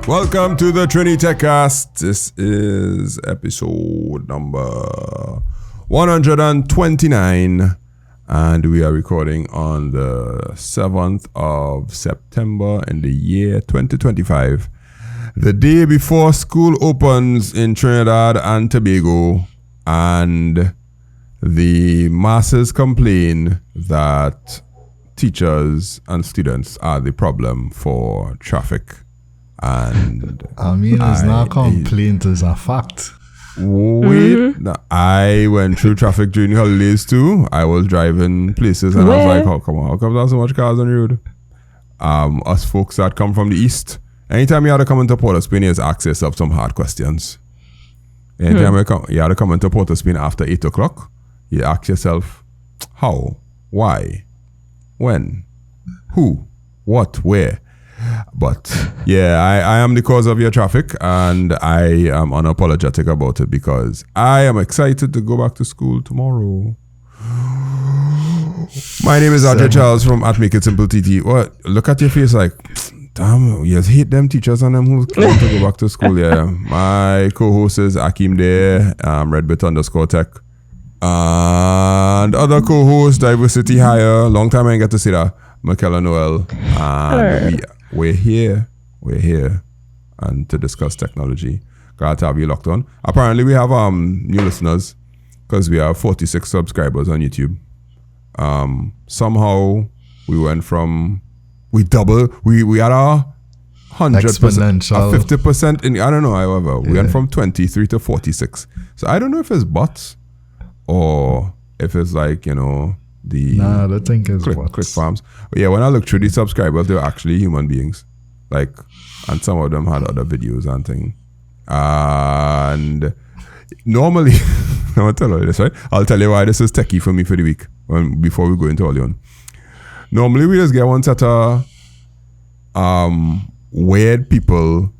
Welcome to the Trini Techcast. This is episode number 129, and we are recording on the 7th of September in the year 2025, the day before school opens in Trinidad and Tobago, and the masses complain that teachers and students are the problem for traffic. And I mean, it's not a complaint, it's a fact. Wait, I went through traffic during the holidays too. I was driving places and I was like, oh, come on, how come there's so much cars on the road? Us folks that come from the east, anytime you had to come into Port of Spain, you just ask yourself some hard questions. Anytime you had to come into Port of Spain after 8 o'clock, you ask yourself, how, why, when, who, what, where? But yeah, I am the cause of your traffic, and I am unapologetic about it because I am excited to go back to school tomorrow. My name is Ajay Charles from at Make It Simple TT. What? Look at your face like, damn, you hate them teachers and them who want to go back to school. Yeah, my co-host is Akeem there, Redbit_Tech, and other co-host Diversity Hire. Long time I didn't get to see that. Michaela Noel, and we're here, and to discuss technology. Glad to have you locked on. Apparently, we have new listeners because we have 46 subscribers on YouTube. Somehow we went from we had 100%, 50% in. I don't know. However, we went from 23 to 46. So I don't know if it's bots or if it's like I think it's click farms. But yeah, when I looked through the subscribers, they were actually human beings. And some of them had other videos and things. And normally, I'll tell you this, right? I'll tell you why this is techie for me for the week before we go into Oleon. Normally, we just get one set of weird people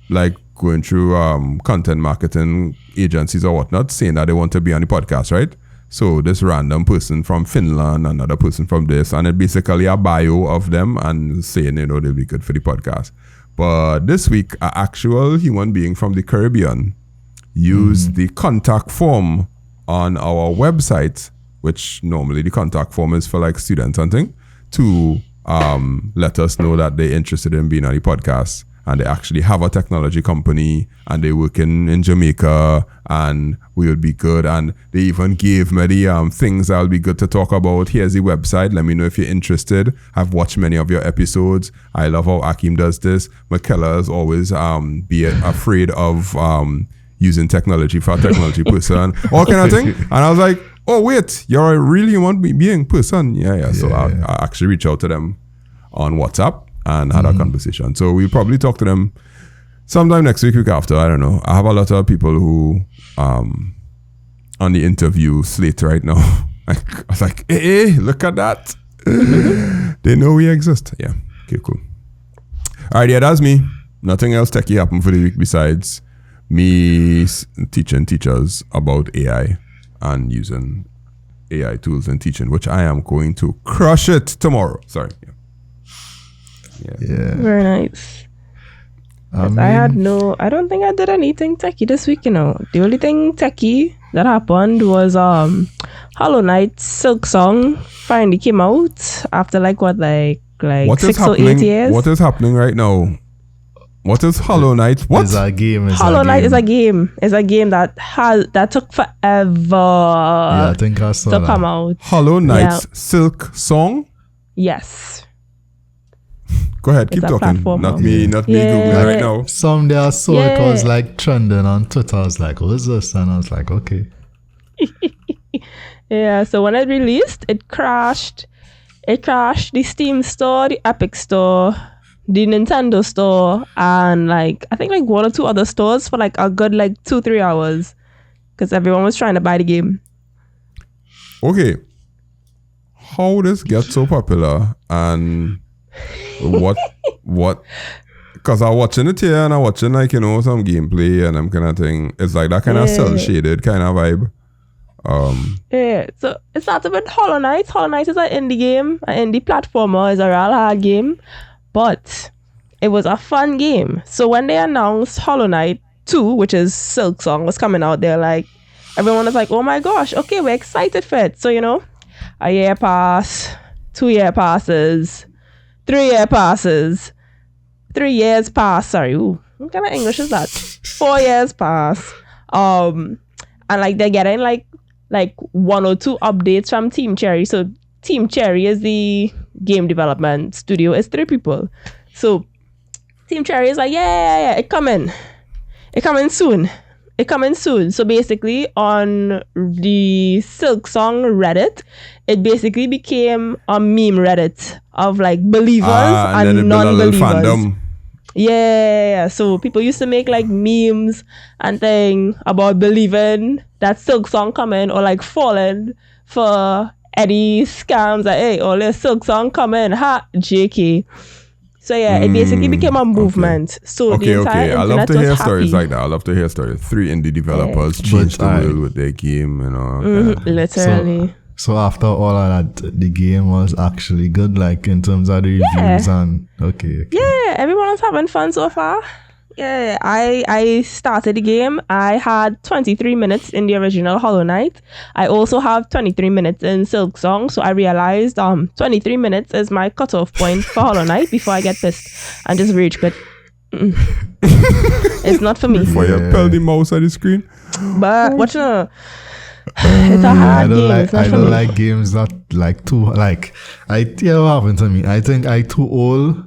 like going through content marketing agencies or whatnot saying that they want to be on the podcast, right? So this random person from Finland, another person from this, and it's basically a bio of them and saying, they'll be good for the podcast. But this week, an actual human being from the Caribbean used the contact form on our website, which normally the contact form is for like students and things, to let us know that they're interested in being on the podcast. And they actually have a technology company and they work in Jamaica and we would be good. And they even gave me the things that will be good to talk about. Here's the website. Let me know if you're interested. I've watched many of your episodes. I love how Akeem does this. Michaela is always be afraid of using technology for a technology person. All kind of thing. And I was like, oh, wait, you're a real human being person. Yeah. So I actually reached out to them on WhatsApp and had a conversation. So we'll probably talk to them sometime next week after. I don't know. I have a lot of people who on the interview slate right now. I was like, hey, look at that. They know we exist. Yeah. Okay, cool. All right, yeah, that's me. Nothing else techie happened for the week besides me teaching teachers about AI and using AI tools in teaching, which I am going to crush it tomorrow. Sorry. Yeah. Very nice. I don't think I did anything techie this week, The only thing techie that happened was Hollow Knight Silk Song finally came out after like 6 or 8 years. What is happening right now? What is Hollow Knight? What? It's a game. Hollow Knight is a game. It's a game that took forever I think I saw to come out. Hollow Knight's Silk Song? Yes. Go ahead, keep talking. Not me Googling right now. Someday I saw it was like trending on Twitter. I was like, what is this? And I was like, okay. Yeah, so when it released, it crashed. It crashed the Steam store, the Epic store, the Nintendo store, and I think one or two other stores for a good 2-3 hours. Because everyone was trying to buy the game. Okay. How this get so popular and what because I'm watching it here and I'm watching some gameplay and I'm kind of thing. It's like that kind of cell shaded kind of vibe. Yeah, so it started with Hollow Knight. Hollow Knight is an indie game, an indie platformer. It's a real hard game, but it was a fun game. So when they announced Hollow Knight 2, which is Silk Song, was coming out, they're like, everyone was like, oh my gosh, okay, we're excited for it. So, a year pass, 2 year passes, 3 year passes, 3 years pass, sorry, what kind of English is that? 4 years pass. And like they're getting like 1 or 2 updates from Team Cherry. So Team Cherry is the game development studio. It's 3 people. So Team Cherry is like, yeah, it coming soon. So basically on the Silk Song Reddit, it basically became a meme Reddit of like believers and non-believers. Yeah. So people used to make like memes and thing about believing that Silk Song coming or like falling for any scams like, hey, oh, there's Silk Song coming, ha, JK. So yeah, it basically became a movement. Okay. So the entire internet I love to hear was stories happy. like that. I love to hear stories. 3 indie developers changed the world with their game, Literally. So after all of that, the game was actually good, like in terms of the reviews and okay. Yeah, everyone was having fun so far. Yeah, I started the game. I had 23 minutes in the original Hollow Knight. I also have 23 minutes in Silk Song, so I realized 23 minutes is my cutoff point for Hollow Knight before I get pissed and just rage quit. It's not for me. Before you peel the mouse at the screen. But it's a hard game. I don't like games that like too like. What happened to me? I think I too old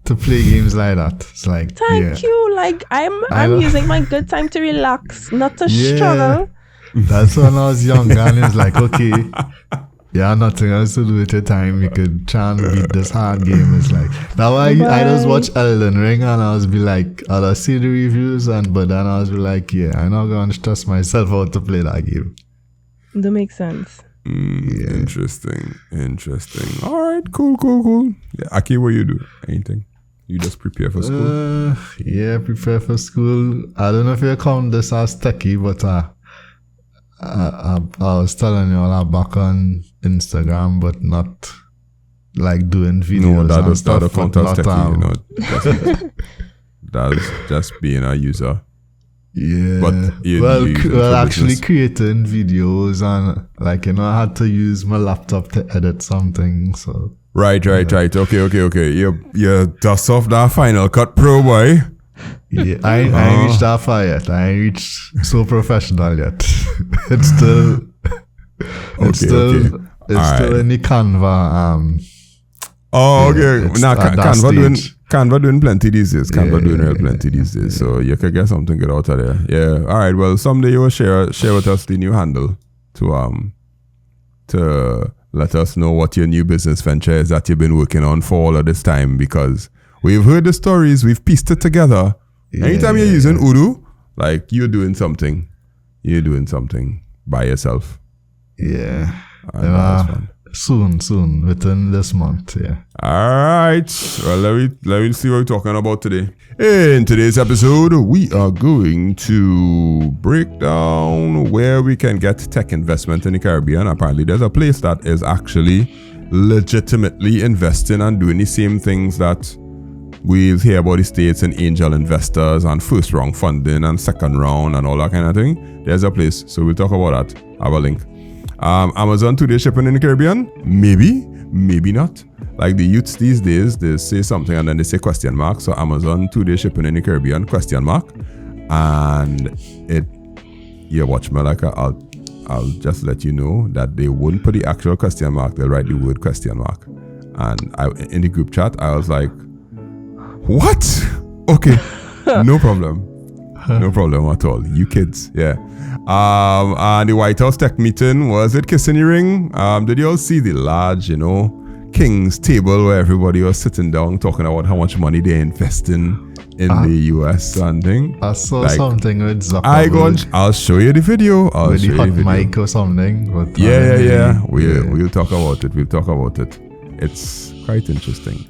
to play games like that. It's like thank you. Like I'm using my good time to relax, not to struggle. That's when I was younger and it's like, okay, nothing else to do with your time. You could try and beat this hard game. It's like now I just watch Elden Ring and I was be like, I'll see the reviews but then I was be like, I'm not gonna stress myself out to play that game. That makes sense. Interesting. All right, cool. Yeah, Aki, what you do? Anything? You just prepare for school? Prepare for school. I don't know if you count this as techie, but I was telling you all I'm back on Instagram, but not like doing videos. No, and stuff, that count as techie, that's just being a user. Yeah, but actually creating videos and like I had to use my laptop to edit something. So right. Okay. You dust off that Final Cut Pro, boy. Yeah, I ain't reached that far yet. I ain't reached so professional yet. It's still still in the Canva. Okay. Now Canva doing plenty these days. Plenty these days. So you could get something good out of there. Yeah. All right. Well, someday you will share with us the new handle to let us know what your new business venture is that you've been working on for all of this time, because we've heard the stories, we've pieced it together. Anytime you're using Udo, like you're doing something by yourself. Yeah. And that's fun. Soon, within this month, yeah. All right. Well, let me see what we're talking about today. In today's episode, we are going to break down where we can get tech investment in the Caribbean. Apparently, there's a place that is actually legitimately investing and doing the same things that we hear about the States and angel investors and first round funding and second round and all that kind of thing. There's a place. So we'll talk about that. I have a link. Amazon 2-day shipping in the Caribbean? Maybe not. Like the youths these days, they say something and then they say question mark. So Amazon 2-day shipping in the Caribbean, question mark. And watch me, like I'll just let you know that they won't put the actual question mark, they'll write the word question mark. And in the group chat, I was like, what? Okay, no problem. No problem at all. You kids, yeah. And the White House tech meeting, was it kissing the ring? Did you all see the large, King's table where everybody was sitting down talking about how much money they're investing in the US and thing? I saw something with Zuckerberg. I'll show you the video. With the hot mic or something. But yeah. We'll talk about it. It's quite interesting.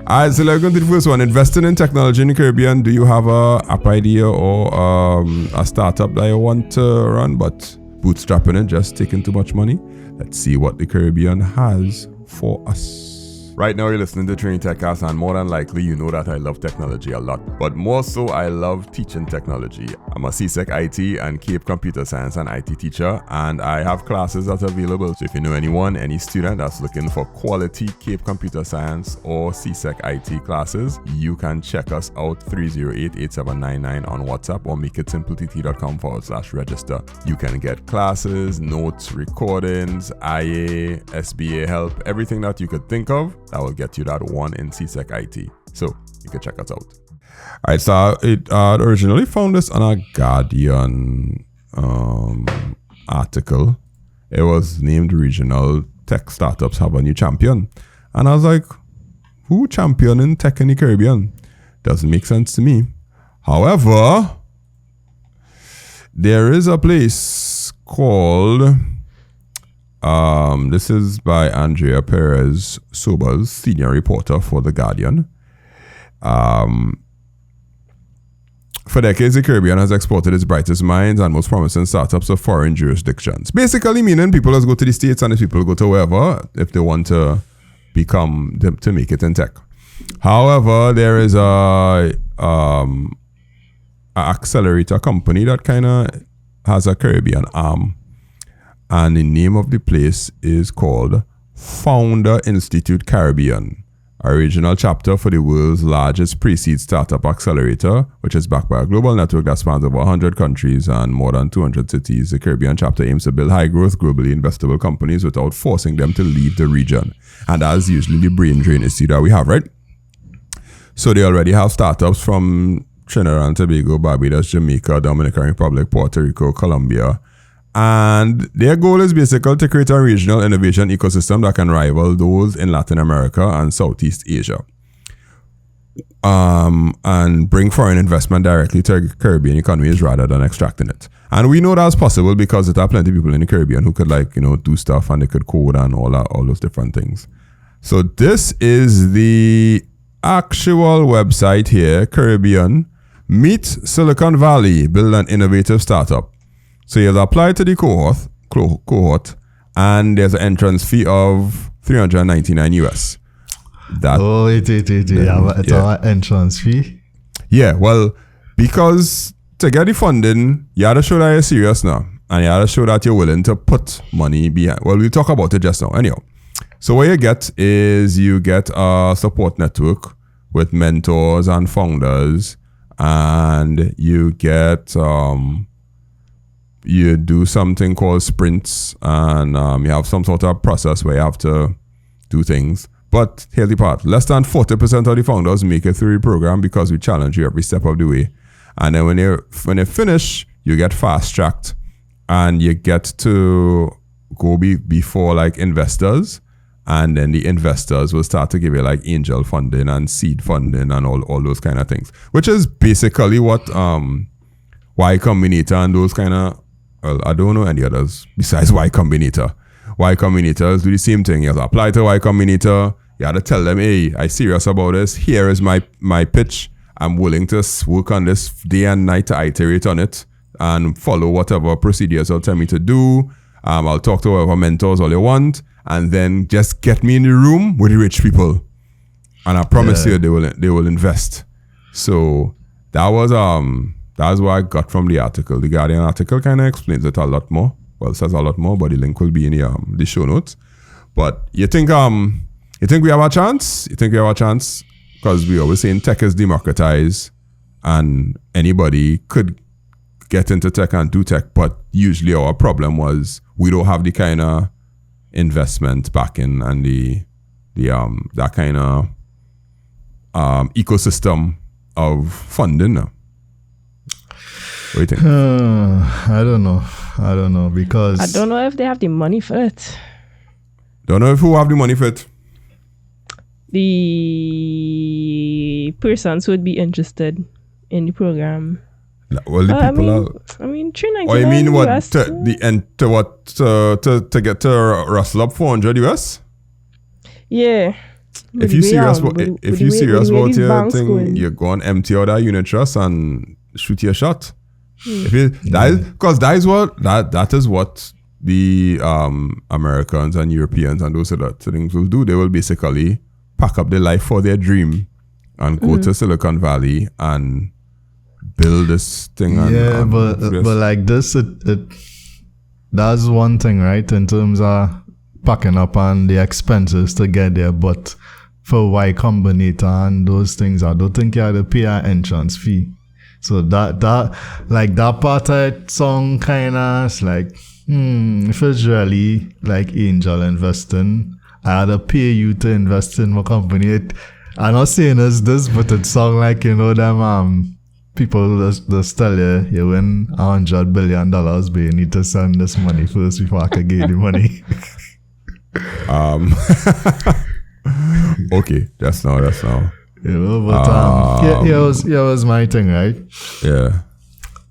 Alright, so let's go to the first one. Investing in technology in the Caribbean. Do you have a app idea or a startup that you want to run but bootstrapping it, just taking too much money. Let's see what the Caribbean has for us. Right now you're listening to Training TechCast, and more than likely you know that I love technology a lot, but more so I love teaching technology. I'm a CSEC IT and CAPE Computer Science and IT teacher, and I have classes that are available. So if you know anyone, any student that's looking for quality CAPE Computer Science or CSEC IT classes, you can check us out 308-8799 on WhatsApp or makeitsimplett.com/register. You can get classes, notes, recordings, IA, SBA help, everything that you could think of. That will get you that one in CSEC IT. So you can check us out. Alright, so it originally found this on a Guardian article. It was named Regional Tech Startups Have a New Champion. And I was like, who championing tech in the Caribbean? Doesn't make sense to me. However, there is a place called... this is by Andrea Perez Sobas, senior reporter for The Guardian. For decades, the Caribbean has exported its brightest minds and most promising startups to foreign jurisdictions. Basically meaning people just go to the States and if people go to wherever if they want to to make it in tech. However, there is a accelerator company that kind of has a Caribbean arm. And the name of the place is called Founder Institute Caribbean, a regional chapter for the world's largest pre-seed startup accelerator, which is backed by a global network that spans over 100 countries and more than 200 cities. The Caribbean chapter aims to build high-growth, globally investable companies without forcing them to leave the region. And that's usually the brain drain issue that we have, right? So they already have startups from Trinidad and Tobago, Barbados, Jamaica, Dominican Republic, Puerto Rico, Colombia. And their goal is basically to create a regional innovation ecosystem that can rival those in Latin America and Southeast Asia. And bring foreign investment directly to Caribbean economies rather than extracting it. And we know that's possible because there are plenty of people in the Caribbean who could do stuff and they could code and all those different things. So this is the actual website here, Caribbean. Meet Silicon Valley, build an innovative startup. So you have to apply to the cohort, and there's an entrance fee of $399 US. It's our entrance fee? Yeah, well, because to get the funding, you have to show that you're serious now, and you have to show that you're willing to put money behind. Well, we'll talk about it just now. Anyhow, so what you get is you get a support network with mentors and founders, and you get... you do something called sprints, and you have some sort of process where you have to do things. But here's the part. Less than 40% of the founders make it through the program because we challenge you every step of the way. And then when you finish, you get fast-tracked, and you get to go before investors, and then the investors will start to give you angel funding and seed funding and all those kind of things, which is basically what Y Combinator and those kind of... Well, I don't know any others besides Y Combinator. Y Combinators do the same thing. You have to apply to Y Combinator. You have to tell them, hey, I'm serious about this. Here is my pitch. I'm willing to work on this day and night to iterate on it and follow whatever procedures they'll tell me to do. I'll talk to whatever mentors all you want, and then just get me in the room with the rich people. And I promise you they will invest. So that's what I got from the article. The Guardian article kind of explains it a lot more. Well, it says a lot more, but the link will be in the show notes. But you think we have a chance? You think we have a chance? Because we always saying tech is democratized and anybody could get into tech and do tech. But usually our problem was we don't have the kind of investment backing and that kind of ecosystem of funding now. What do you think? I don't know because... I don't know if they have the money for it. Don't know if who have the money for it. The persons who would be interested in the program. Well, the people are... I mean, $399 or you mean what? US, To get to rustle up $400 US? Yeah. If you serious about your thing, you go on empty out that unit trust and shoot your shot. That is what the Americans and Europeans and those other things will do. They will basically pack up their life for their dream and go to Silicon Valley and build this thing. But like this, that's one thing, right? In terms of packing up and the expenses to get there. But for Y Combinator and those things, I don't think you have to pay an entrance fee. So that part of it song kind of like, if it's really like angel investing, I had to pay you to invest in my company. I'm not saying it's this, but it sound like, them people just tell you win $100 billion, but you need to send this money first before I can get the money. Okay, that's now. But here was my thing, right? Yeah.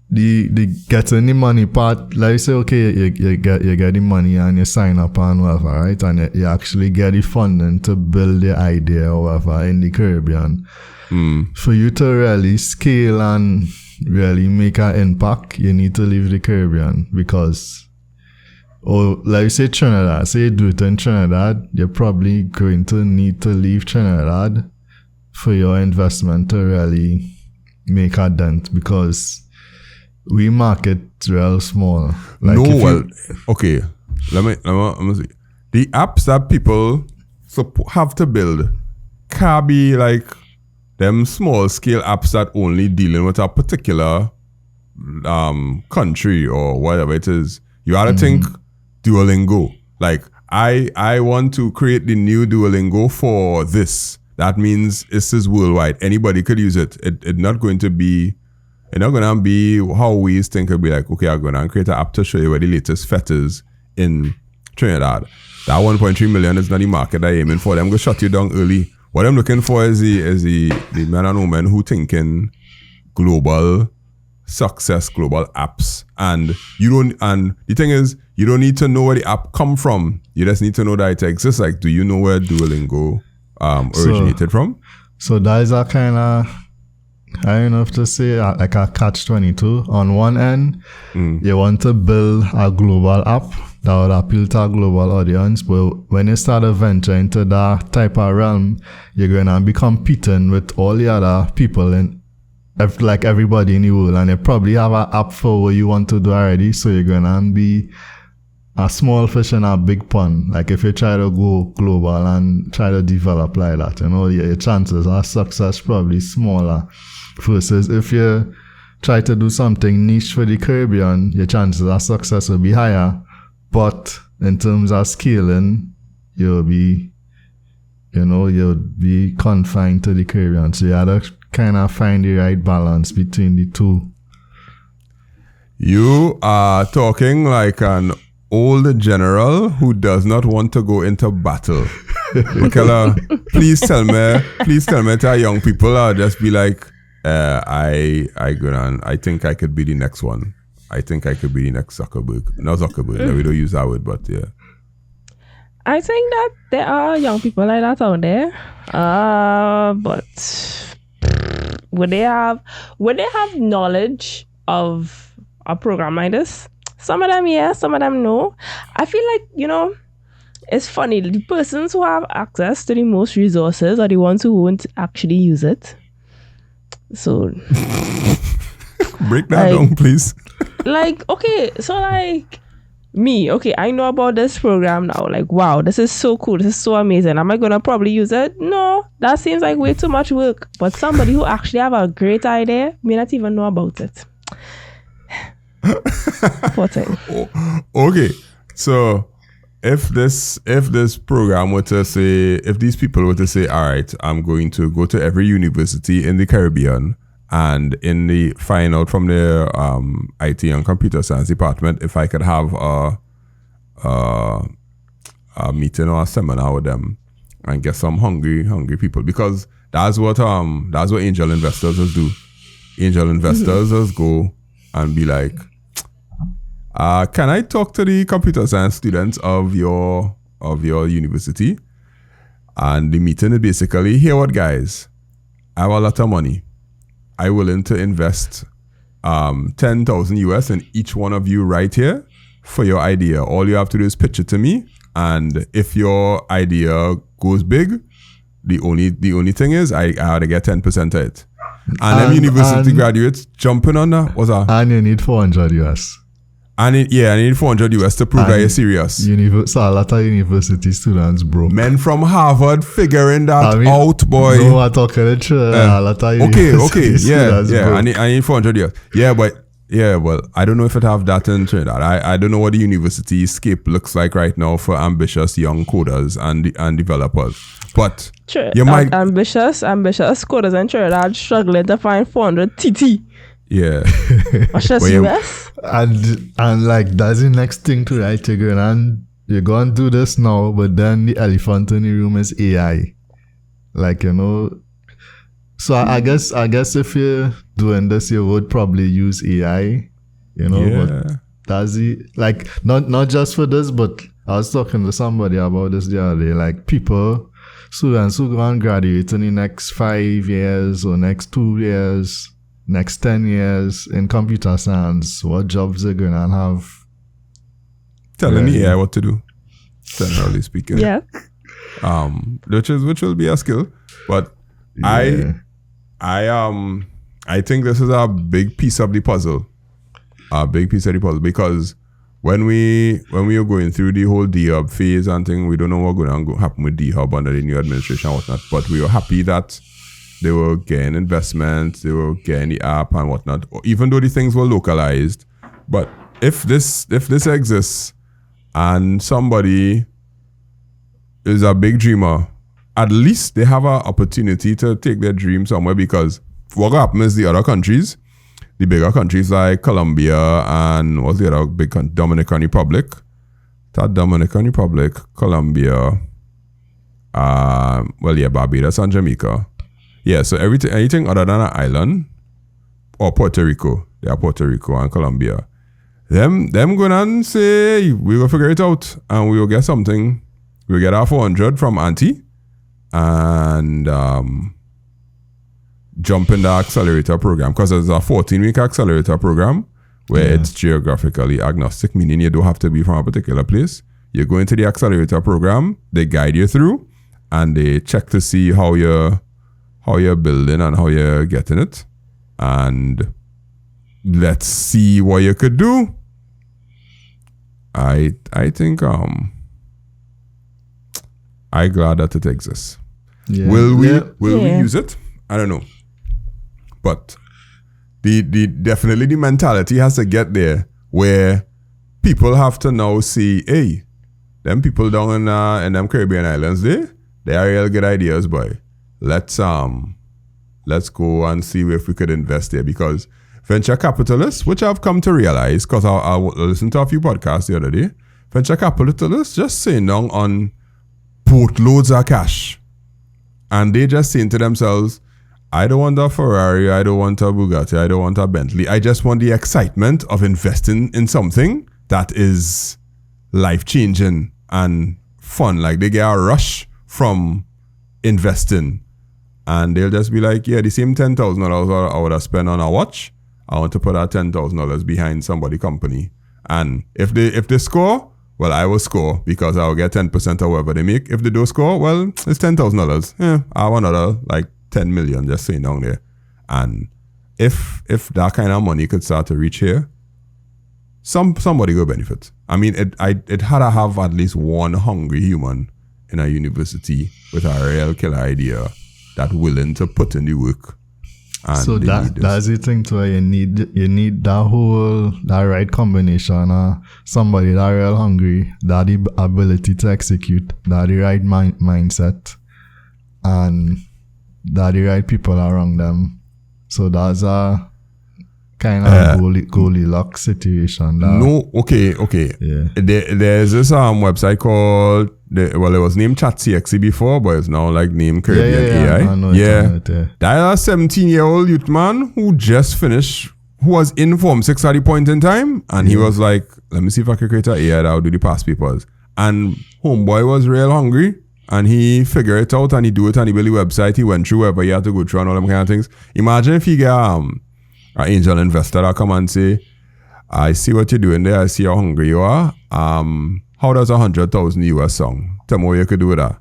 The getting the money part, like you say, okay, you get the money and you sign up and whatever, right? And you actually get the funding to build the idea or whatever in the Caribbean. For you to really scale and really make an impact, you need to leave the Caribbean because, like you say, Trinidad, say you do it in Trinidad, you're probably going to need to leave Trinidad for your investment to really make a dent because we market real small. Like okay. Let me see. The apps that people have to build can be like them small scale apps that only dealing with a particular country or whatever it is. You have to think Duolingo. Like I want to create the new Duolingo for this. That means this is worldwide. Anybody could use it. It's not going to be how we think it'll be like, okay, I'm gonna create an app to show you where the latest fete is in Trinidad. That 1.3 million is not the market I'm aiming for. Them go shut you down early. What I'm looking for is the men and women who thinking global success, global apps. And the thing is, you don't need to know where the app come from. You just need to know that it exists. Like, do you know where Duolingo originated from? So that is a kind of, I don't know if to say, like a catch-22. On one end, you want to build a global app that would appeal to a global audience, but when you start to venture into that type of realm, you're going to be competing with all the other people in, like everybody in the world, and you probably have an app for what you want to do already, so you're going to be a small fish in a big pond. Like if you try to go global and try to develop like that, your chances of success probably smaller. Versus if you try to do something niche for the Caribbean, your chances of success will be higher. But in terms of scaling, you'll be confined to the Caribbean. So you have to kind of find the right balance between the two. You are talking like an old general who does not want to go into battle. Michaela, please tell me to young people, I'll just be like, I think I could be the next one. I think I could be the next Zuckerberg. Not Zuckerberg. No, we don't use that word, but yeah. I think that there are young people like that out there. But would they have knowledge of a program like this? Some of them, yeah, some of them, no. I feel like, it's funny. The persons who have access to the most resources are the ones who won't actually use it. So break that down, please. Me, I know about this program now. Like, wow, this is so cool. This is so amazing. Am I gonna probably use it? No, that seems like way too much work. But somebody who actually have a great idea may not even know about it. Poor thing. Okay, so if this program were to say, if these people were to say, all right, I'm going to go to every university in the Caribbean, and in the find out from the IT and computer science department if I could have a meeting or a seminar with them and get some hungry people, because that's what angel investors just do. Angel investors just go and be like, can I talk to the computer science students of your university? And the meeting is basically, here what guys, I have a lot of money. I'm willing to invest 10,000 US and each one of you right here for your idea. All you have to do is pitch it to me, and if your idea goes big, the only thing is I had to get 10% of it. And them university graduates jumping on that. What's that? And you need 400 US. I need 400 US to prove that you're serious. So a lot of university students broke. Men from Harvard figuring that out, boy. No, I'm talking a lot of okay, yeah. I need 400 US. Well, I don't know if it have that in Trinidad. I don't know what the university scape looks like right now for ambitious young coders and developers. But you might ambitious coders in Trinidad struggling to find 400 TT. Yeah. What's just US? And like that's the next thing to write. You're going to do this now, but then the elephant in the room is AI. Like, you know. So I guess if you're doing this, you would probably use AI. You know, but that's the like not just for this, but I was talking to somebody about this the other day. Like students who go and graduate in the next 5 years or next 2 years, next 10 years in computer science, what jobs they're going to have? Telling the AI what to do, generally speaking. Yeah. Which will be a skill. But I think this is a big piece of the puzzle. Because when we were going through the whole D-Hub phase and thing, we don't know what's going to happen with D-Hub under the new administration and whatnot. But we were happy that they were getting investment, they were getting the app and whatnot, even though the things were localized. But if this exists and somebody is a big dreamer, at least they have an opportunity to take their dream somewhere, because what happens is the other countries, the bigger countries like Colombia and what's the other big country? Dominican Republic, Colombia, Barbados and Jamaica. Yeah, so anything other than an island, or Puerto Rico, Puerto Rico and Colombia, them gonna and say, we will figure it out and we will get something. We'll get our 400 from Auntie and jump in the accelerator program, because it's a 14-week accelerator program where it's geographically agnostic, meaning you don't have to be from a particular place. You go into the accelerator program, they guide you through, and they check to see how you're building and how you're getting it, and let's see what you could do. I think I'm glad that it exists. Will we use it? I don't know, but the definitely the mentality has to get there where people have to now see, hey, them people down in them Caribbean islands, they are real good ideas, boy. Let's go and see if we could invest there, because venture capitalists, which I've come to realize, because I listened to a few podcasts the other day, venture capitalists just saying down on boatloads of cash, and they just saying to themselves, I don't want a Ferrari, I don't want a Bugatti, I don't want a Bentley, I just want the excitement of investing in something that is life-changing and fun. Like they get a rush from investing. And they'll just be like, yeah, the same $10,000 I would have spent on a watch, I want to put that $10,000 behind somebody's company. And if they score, well, I will score because I will get 10% of whatever they make. If they don't score, well, it's $10,000. Yeah, I have another like 10 million just sitting down there. And if that kind of money could start to reach here, somebody will benefit. I mean, it had to have at least one hungry human in a university with a real killer idea that willing to put in the work. And so that's the thing too. You need that right combination. Somebody that real hungry, that the ability to execute, that the right mindset, and that the right people around them. So that's a kind of Goldilocks situation. Okay. Yeah. There's this website called, it was named ChatCXC before, but it's now like named Caribbean AI. I know That is a 17-year-old youth man who just finished, who was in Form 6 at the point in time, and he was like, let me see if I can create an AI that will do the past papers. And homeboy was real hungry, and he figured it out, and he do it, and he built the website, he went through wherever he had to go through and all them kind of things. Imagine if he get an angel investor that come and say, I see what you're doing there. I see how hungry you are. How does 100,000 US song? Tell me what you could do with that.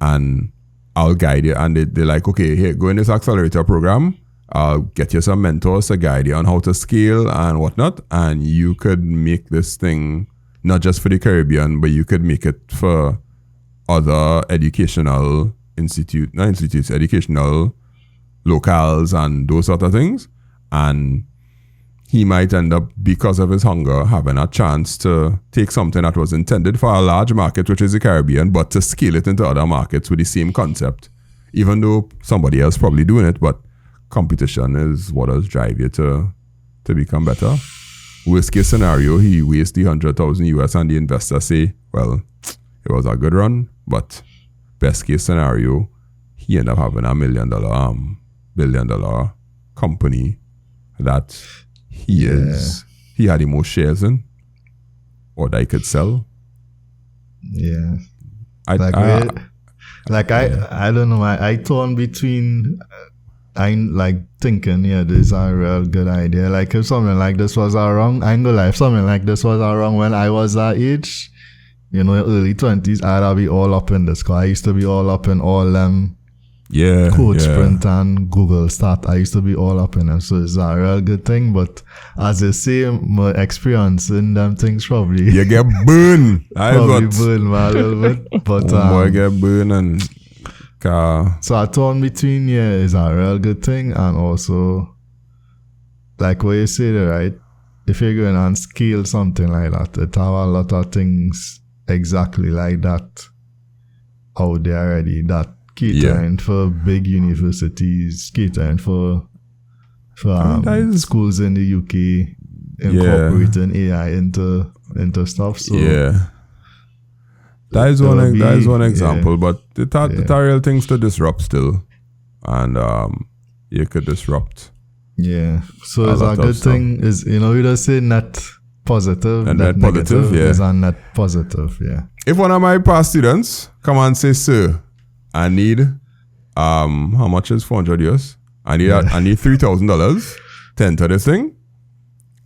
And I'll guide you. And they're like, okay, here, go in this accelerator program. I'll get you some mentors to guide you on how to scale and whatnot. And you could make this thing not just for the Caribbean, but you could make it for other educational educational locales and those sort of things. And he might end up, because of his hunger, having a chance to take something that was intended for a large market, which is the Caribbean, but to scale it into other markets with the same concept, even though somebody else probably doing it. But competition is what does drive you to become better. Worst case scenario, he wastes the 100,000 US and the investor say, well, it was a good run, but best case scenario, he end up having $1 million, billion dollar company that he had the most shares in, or that he could sell. Yeah. I don't know. I torn between. I'm like thinking, this is a real good idea. Like if something like this was around, I ain't gonna lie, if something like this was around when I was that age, early 20s, I'd be all up in this. Cause I used to be all up in all them. Code Sprint and Google Start. I used to be all up in them. So it's a real good thing. But as I say, my experience in them things probably. You get burned. Probably burned a little bit. But boy get burned and so I torn between is a real good thing, and also like what you say there, right? If you're going and scale something like that, it have a lot of things exactly like that out there already, that catering for big universities, catering for schools in the UK, incorporating AI into stuff. So That is one example, but the real things to disrupt still, and you could disrupt. Yeah, so it's a good thing. Is we just say net positive, and net positive. Is a net positive. Yeah. If one of my past students come and say, "Sir, I need how much is 400 US? I need $3,000 to enter this thing,"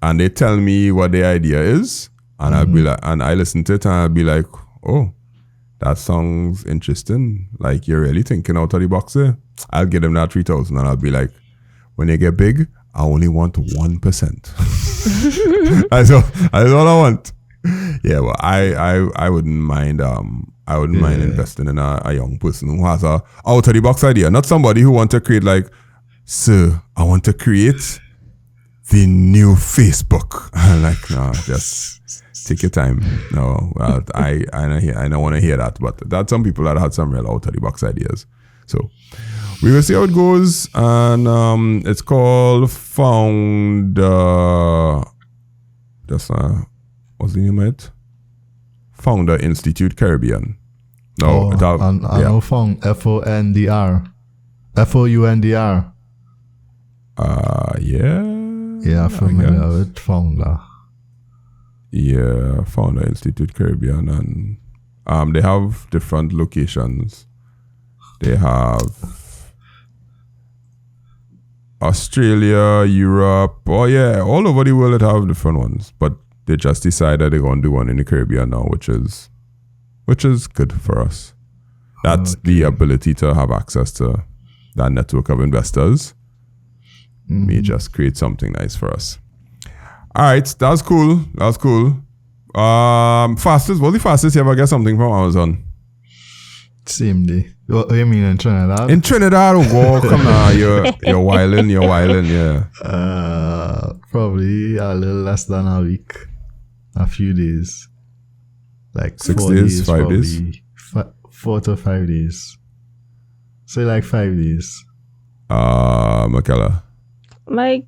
and they tell me what the idea is, and I'll be like, and I listen to it, and I'll be like, oh, that sounds interesting. Like, you're really thinking out of the box there. I'll get them that 3,000 and I'll be like, when they get big, I only want 1%. That's all I want. Yeah, well, I wouldn't mind mind investing in a young person who has a out of the box idea. Not somebody who want to create like, sir, I want to create the new Facebook. I'm like, no, just take your time. No, well, I don't want to hear that. But that's some people that had some real out of the box ideas. So we will see how it goes. And it's called Founder. What's the name of it? Founder Institute Caribbean. No, I know Founder. FOUNDR. Yeah, familiar with Founder. Yeah, Founder Institute Caribbean, and they have different locations. They have Australia, Europe, all over the world. They have different ones, but they just decided they're going to do one in the Caribbean now, which is good for us. That's the ability to have access to that network of investors. May just create something nice for us. All right, that's cool. What's the fastest you ever get something from Amazon? Same day. What you mean in Trinidad? In Trinidad, oh, come on, you're wilding, yeah. Probably a little less than a week, a few days, like 6 days, 5 days, 4 to 5 days. Say like 5 days. Michaela. Like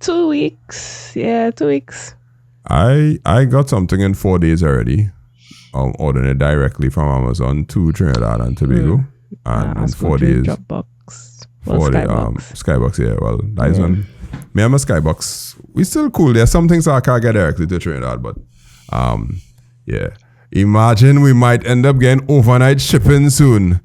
2 weeks. Yeah, 2 weeks. I got something in 4 days already. Ordering it directly from Amazon to Trinidad and Tobago. And in 4 days. Dropbox. Skybox. Skybox, yeah. Well, that is one. Me and my Skybox, we still cool. There's some things I can't get directly to Trinidad, but yeah. Imagine we might end up getting overnight shipping soon.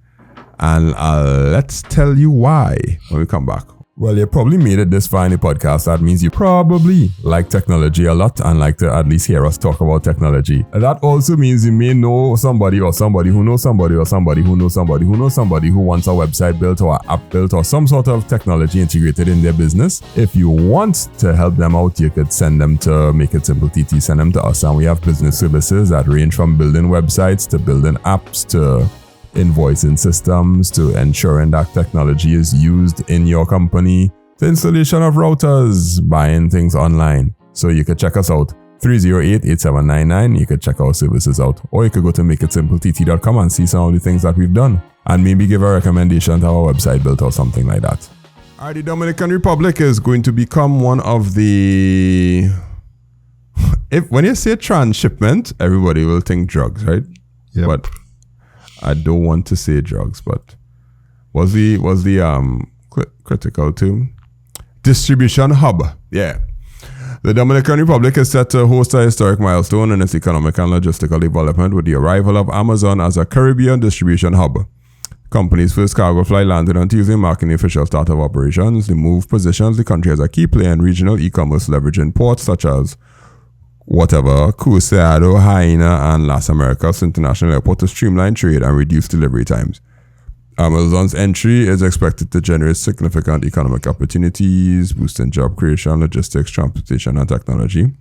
And let's tell you why when we come back. Well, you probably made it this far in the podcast. That means you probably like technology a lot and like to at least hear us talk about technology. And that also means you may know somebody or somebody who knows somebody or somebody who knows somebody who knows somebody who wants a website built or an app built or some sort of technology integrated in their business. If you want to help them out, you could send them to Make It Simple TT, send them to us. And we have business services that range from building websites to building apps to invoicing systems to ensuring that technology is used in your company, the installation of routers, buying things online. So you could check us out, 308-8799. You could check our services out, or you could go to makeitsimplett.com and see some of the things that we've done and maybe give a recommendation to our website built or something like that. Alright, the Dominican Republic is going to become one of the... When you say transshipment, everybody will think drugs, right? Yep. But I don't want to say drugs, but was the critical term? Distribution hub. Yeah. The Dominican Republic is set to host a historic milestone in its economic and logistical development with the arrival of Amazon as a Caribbean distribution hub. Company's first cargo flight landed on Tuesday, marking the official start of operations. The move positions the country as a key player in regional e-commerce, leveraging ports such as Cusco, Haina, and Las Americas International Airport to streamline trade and reduce delivery times. Amazon's entry is expected to generate significant economic opportunities, boosting job creation, logistics, transportation, and technology.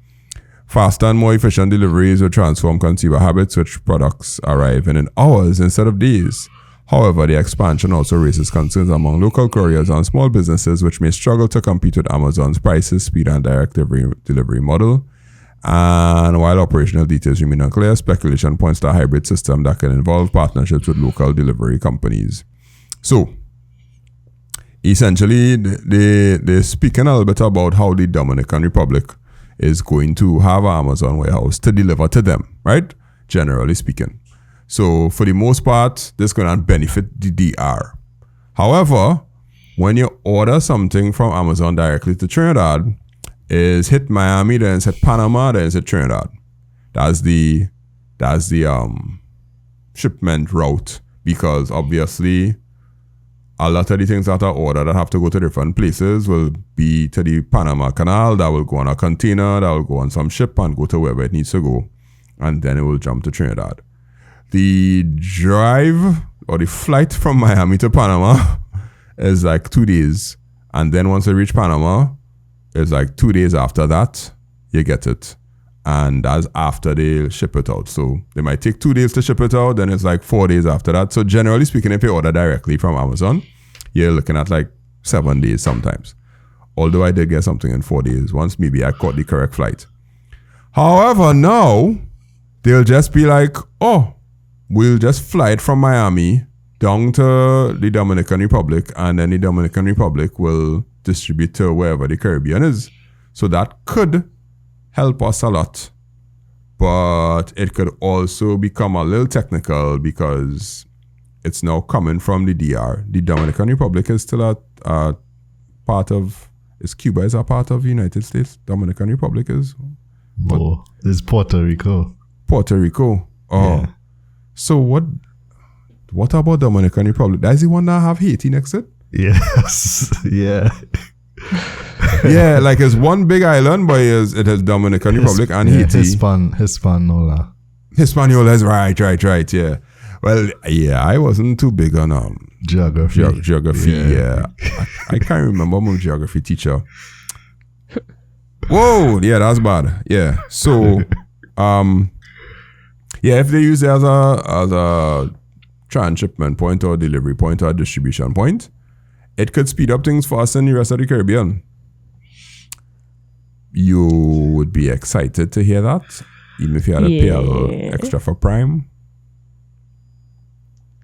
Faster and more efficient deliveries will transform consumer habits, with products arriving in hours instead of days. However, the expansion also raises concerns among local couriers and small businesses, which may struggle to compete with Amazon's prices, speed, and direct delivery model. And while operational details remain unclear, speculation points to a hybrid system that can involve partnerships with local delivery companies. So, essentially, they're speaking a little bit about how the Dominican Republic is going to have an Amazon warehouse to deliver to them, right? Generally speaking. So, for the most part, this is going to benefit the DR. However, when you order something from Amazon directly to Trinidad, is hit Miami, then it's hit Panama, then it's hit Trinidad. That's the shipment route, because obviously a lot of the things that are ordered that have to go to different places will be to the Panama Canal, that will go on a container, that will go on some ship and go to wherever it needs to go, and then it will jump to Trinidad. The drive or the flight from Miami to Panama is like 2 days, and then once I reach Panama, it's like 2 days after that, you get it. And that's after they ship it out. So they might take 2 days to ship it out, then it's like 4 days after that. So generally speaking, if you order directly from Amazon, you're looking at like 7 days sometimes. Although I did get something in 4 days. Once maybe I caught the correct flight. However, now, they'll just be like, oh, we'll just fly it from Miami down to the Dominican Republic, and then the Dominican Republic will distribute to wherever the Caribbean is. So that could help us a lot, but it could also become a little technical because it's now coming from the DR. The Dominican Republic is still a part of, Cuba is a part of the United States? Dominican Republic is? No, it's Puerto Rico. Puerto Rico. Oh. Yeah. So what about Dominican Republic? That's the one that have Haiti next to it? Yes. Yeah. Yeah, like it's one big island, but it has Dominican Republic and Haiti. Hispaniola. Hispaniola is right, yeah. Well, yeah, I wasn't too big on geography. Geography, yeah. I can't remember my geography teacher. Whoa, yeah, that's bad. Yeah. So, yeah, if they use it as a transshipment point or delivery point or distribution point, it could speed up things for us in the rest of the Caribbean. You would be excited to hear that, even if you had to pay a little extra for Prime.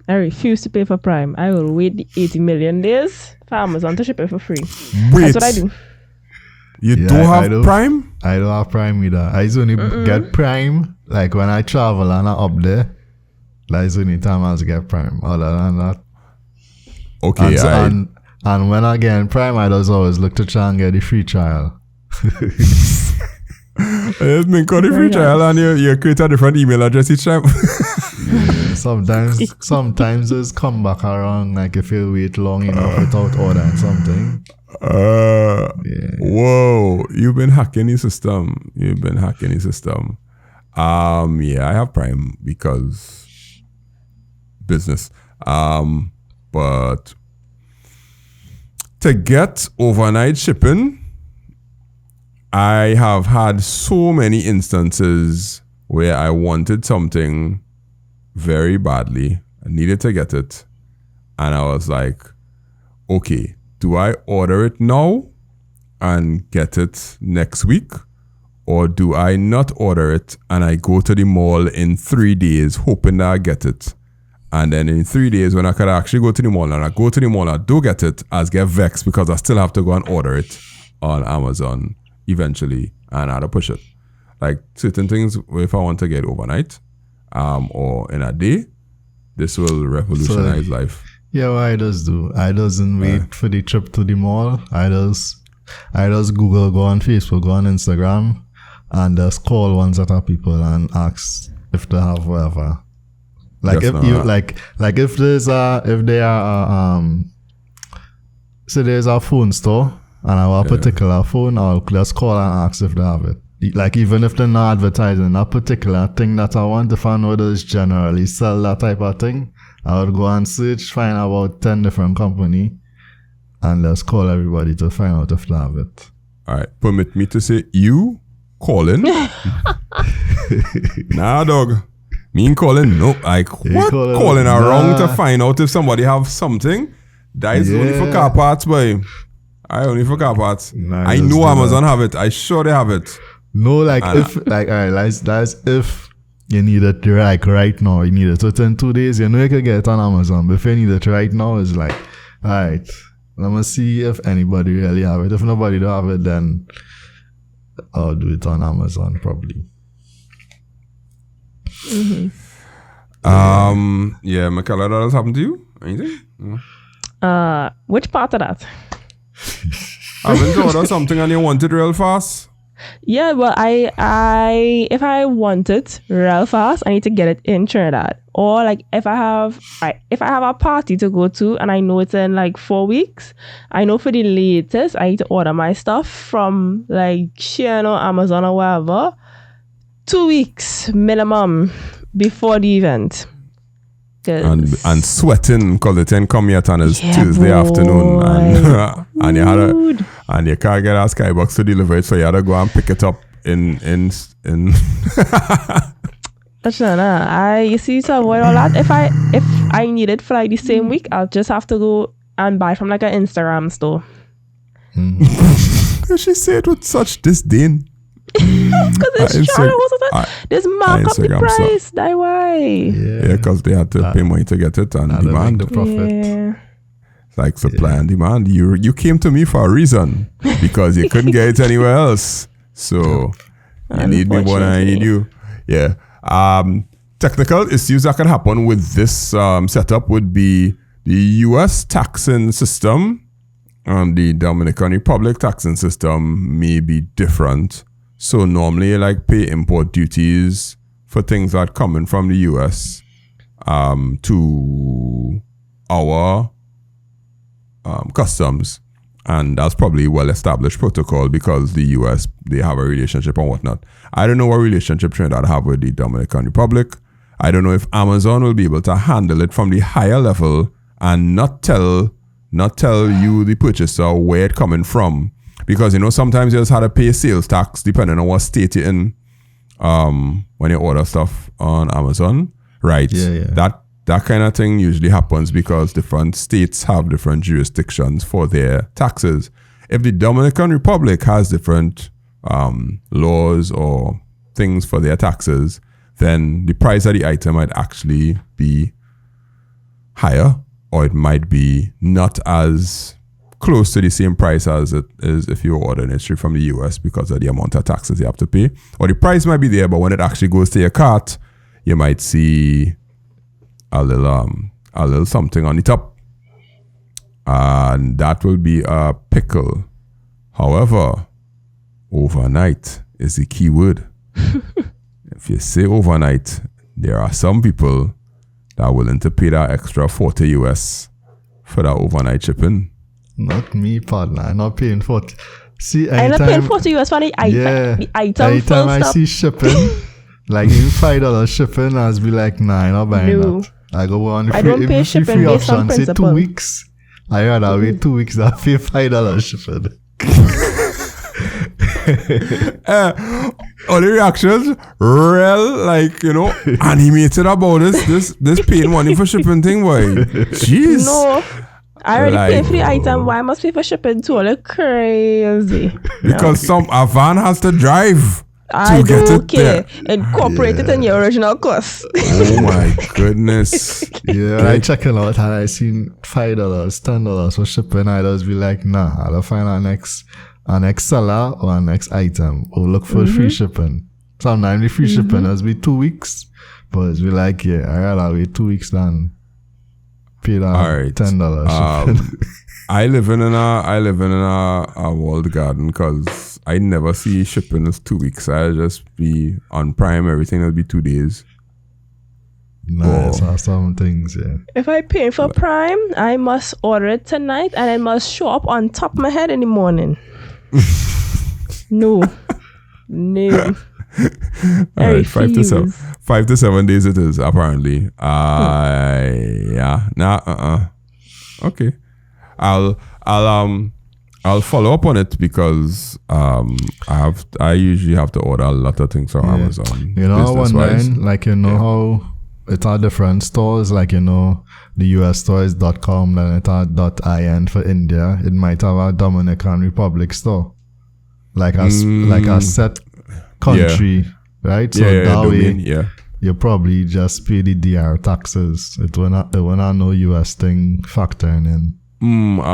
I refuse to pay for Prime. I will wait the 80 million days for Amazon to ship it for free. Wait. That's what I do. You don't have Prime? I don't have Prime either. I just only get Prime like when I travel and I'm up there. That's the only time I get Prime. Other than that. Okay, and when I get Prime, I just always look to try and get the free trial. It's been called the free trial and you create a different email address each time. Yeah, sometimes just come back around like if you wait long enough without ordering something. Whoa, you've been hacking the system. Yeah, I have Prime because business. But to get overnight shipping, I have had so many instances where I wanted something very badly. I needed to get it. And I was like, okay, do I order it now and get it next week? Or do I not order it and I go to the mall in 3 days hoping that I get it? And then in 3 days when I could actually go to the mall and I go to the mall and I do get it, I get vexed because I still have to go and order it on Amazon eventually and I had to push it. Like certain things, if I want to get overnight or in a day, this will revolutionize life. Yeah, what I just do, I doesn't wait for the trip to the mall. I just Google, go on Facebook, go on Instagram, and just call one set of people and ask if they have whatever. Like if you like if there's if there are so there's a phone store and I have a particular phone, I'll just call and ask if they have it. Like even if they're not advertising that particular thing that I want, if I know those generally sell that type of thing, I would go and search, find about 10 different companies, and let's call everybody to find out if they have it. All right, permit me to say you calling. Nah, dog. Me calling, nope. Like, what? Calling around to find out if somebody have something? That is only for car parts, boy. Only for car parts. Nah, I know Amazon have it. I sure they have it. No, like if, like, all right, that's if you need it like right now. You need it within 2 days. You know you can get it on Amazon. But if you need it right now, it's like, all right, let me see if anybody really have it. If nobody don't have it, then I'll do it on Amazon probably. Mm-hmm. Yeah, Michaela, that has happened to you? Anything? Which part of that? Haven't you ordered something and you want it real fast? Yeah, well, I if I want it real fast, I need to get it in Trinidad. Or like if I have a party to go to and I know it's in like 4 weeks, I know for the latest I need to order my stuff from like Shein or Amazon or wherever 2 weeks minimum before the event. And sweating because the 10 come yet on is Tuesday afternoon and you can't get a Skybox to deliver it, so you had to go and pick it up in you see, to avoid all that, if I need it for like the same week, I'll just have to go and buy from like an Instagram store. She said with such disdain. Because it's true. There's mark up the price. That's why. Yeah, because they had to pay money to get it and demand the profit. Yeah. It's like supply and demand. You came to me for a reason because you couldn't get it anywhere else. So you need me more than I need you. Yeah. Technical issues that can happen with this setup would be the US taxing system and the Dominican Republic taxing system may be different. So normally you like pay import duties for things that come in from the US to our customs. And that's probably well-established protocol because the US, they have a relationship and whatnot. I don't know what relationship Trinidad have with the Dominican Republic. I don't know if Amazon will be able to handle it from the higher level and not tell you, the purchaser, where it's coming from. Because, sometimes you just have to pay sales tax depending on what state you're in when you order stuff on Amazon. Right. Yeah. That kind of thing usually happens because different states have different jurisdictions for their taxes. If the Dominican Republic has different laws or things for their taxes, then the price of the item might actually be higher, or it might be not as close to the same price as it is if you're ordering it straight from the US because of the amount of taxes you have to pay. Or the price might be there, but when it actually goes to your cart, you might see a little something on the top. And that will be a pickle. However, overnight is the key word. If you say overnight, there are some people that are willing to pay that extra $40 US for that overnight shipping. Not me, partner. I'm not paying $40. See, I'm not paying $40 for the item. Anytime I see shipping, like even $5 shipping, I'll be like, nah, I'm not buying that. I go on the free, I don't pay shipping free based on option, say principle. 2 weeks. I rather wait 2 weeks than pay $5 shipping. All the reactions, real, like, animated about this paying money for shipping thing, boy. Jeez. No. I already paid for the item. Why must pay for shipping too? Look crazy. Because a van has to drive. I don't care. Incorporate it in your original cost. Oh my goodness. Yeah, I checking out and I seen $5, $10 for shipping. I just be like, nah, I'll find our next seller or our next item. Or look for free shipping. Sometimes the free shipping has be 2 weeks. But it's be like, yeah, I gotta wait 2 weeks then. Pay that $10 shipping. I live in a walled garden because I never see shipping as 2 weeks. I just be on Prime, everything will be 2 days. Nice, some things, yeah. If I pay for Prime, I must order it tonight and it must show up on top of my head in the morning. No. All right, 5 to 7 days it is apparently. Okay. I'll follow up on it because I usually have to order a lot of things from Amazon. Like how it are different stores, like the US stores .com, then it are .in for India. It might have a Dominican Republic store, like a set country, right? So that way, you probably just pay the DR taxes. It will not no US thing factoring in. I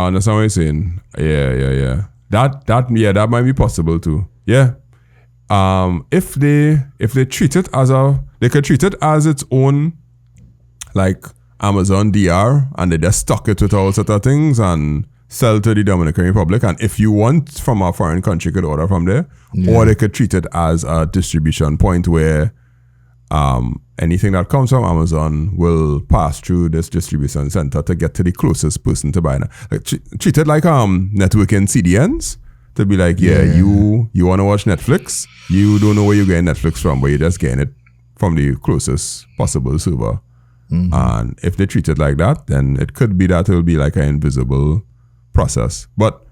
understand what you're saying. Yeah. That might be possible too. Yeah. If they treat it they could treat it as its own, like Amazon DR, and they just stock it with all sort of things and sell to the Dominican Republic. And if you want from a foreign country, you could order from there. Yeah. Or they could treat it as a distribution point where anything that comes from Amazon will pass through this distribution center to get to the closest person to buy it. Like, treat it like networking CDNs. To be like, you want to watch Netflix, you don't know where you're getting Netflix from, but you're just getting it from the closest possible server. Mm-hmm. And if they treat it like that, then it could be that it will be like an invisible process. But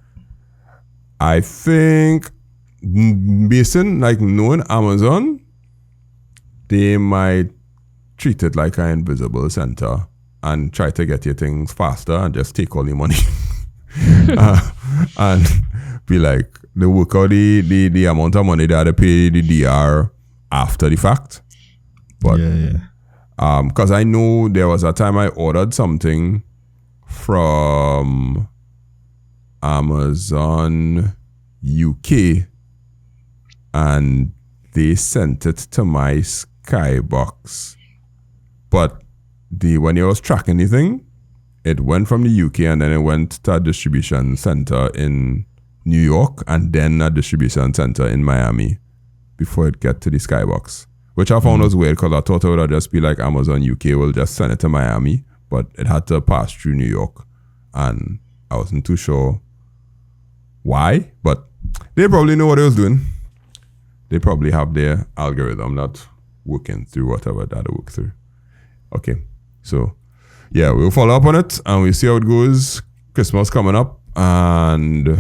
I think based on like knowing Amazon, they might treat it like an invisible center and try to get your things faster and just take all the money. And be like, they work out the amount of money that they pay the DR after the fact. But because I know there was a time I ordered something from Amazon UK and they sent it to my Skybox. But when I was tracking the thing, it went from the UK and then it went to a distribution center in New York and then a distribution center in Miami before it get to the Skybox. Which I found was weird because I thought it would just be like Amazon UK will just send it to Miami, but it had to pass through New York. And I wasn't too sure why, but they probably know what they was doing. They probably have their algorithm not working through whatever that they work through. Okay, so yeah, we'll follow up on it and we'll see how it goes. Christmas coming up and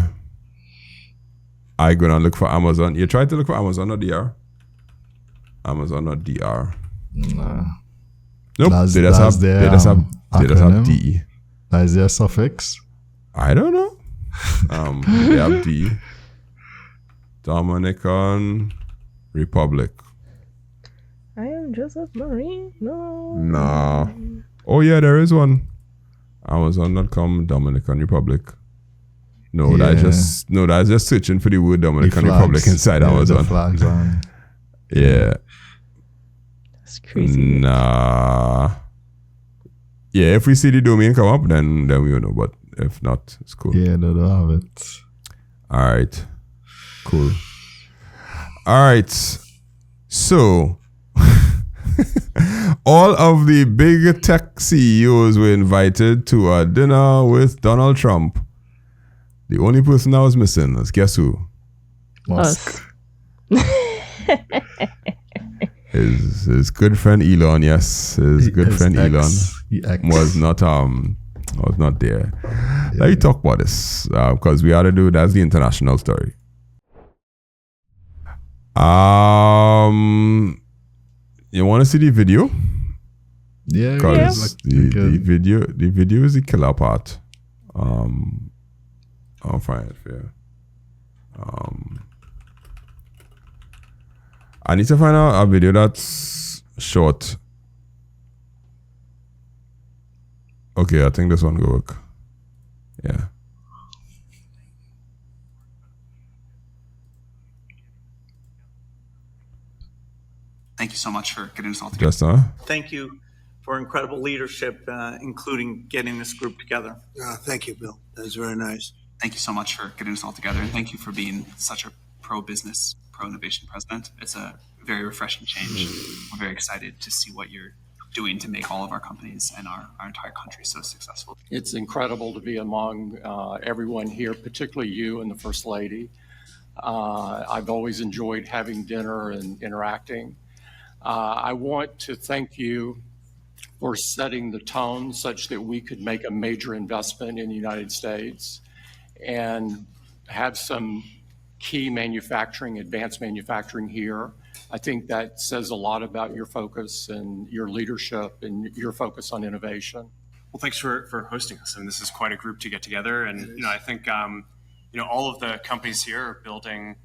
I gonna look for Amazon. You tried to look for Amazon or DR? Amazon or DR? Nah. Nope. They just have D. That is their suffix? I don't know. They have D. Dominican Republic. I am Joseph Marine. No. Nah. Oh yeah, there is one. Amazon.com Dominican Republic. No, that's just searching for the word Dominican Republic inside Amazon. The flags on. Yeah. That's crazy. Nah. Yeah, if we see the domain come up, then we will know. But if not, it's cool. Yeah, they don't have it. All right. Cool. All right. So, all of the big tech CEOs were invited to a dinner with Donald Trump. The only person that was missing was guess who? Musk. His good friend Elon, yes. His good friend Elon was not there. Yeah. Let me talk about this because we ought to do that's the international story. You want to see the video? Yeah, because the video is the killer part. I'll find it for you. I need to find out a video that's short. Okay, I think this one will work. Yeah. Thank you so much for getting us all together. Just now? Thank you for incredible leadership, including getting this group together. Thank you, Bill. That was very nice. Thank you so much for getting us all together. And thank you for being such a pro-business, pro-innovation president. It's a very refreshing change. We're very excited to see what you're doing to make all of our companies and our entire country so successful. It's incredible to be among everyone here, particularly you and the First Lady. I've always enjoyed having dinner and interacting. I want to thank you for setting the tone such that we could make a major investment in the United States and have some key manufacturing, advanced manufacturing here. I think that says a lot about your focus and your leadership and your focus on innovation. Well, thanks for hosting us. I mean, this is quite a group to get together. And, I think, all of the companies here are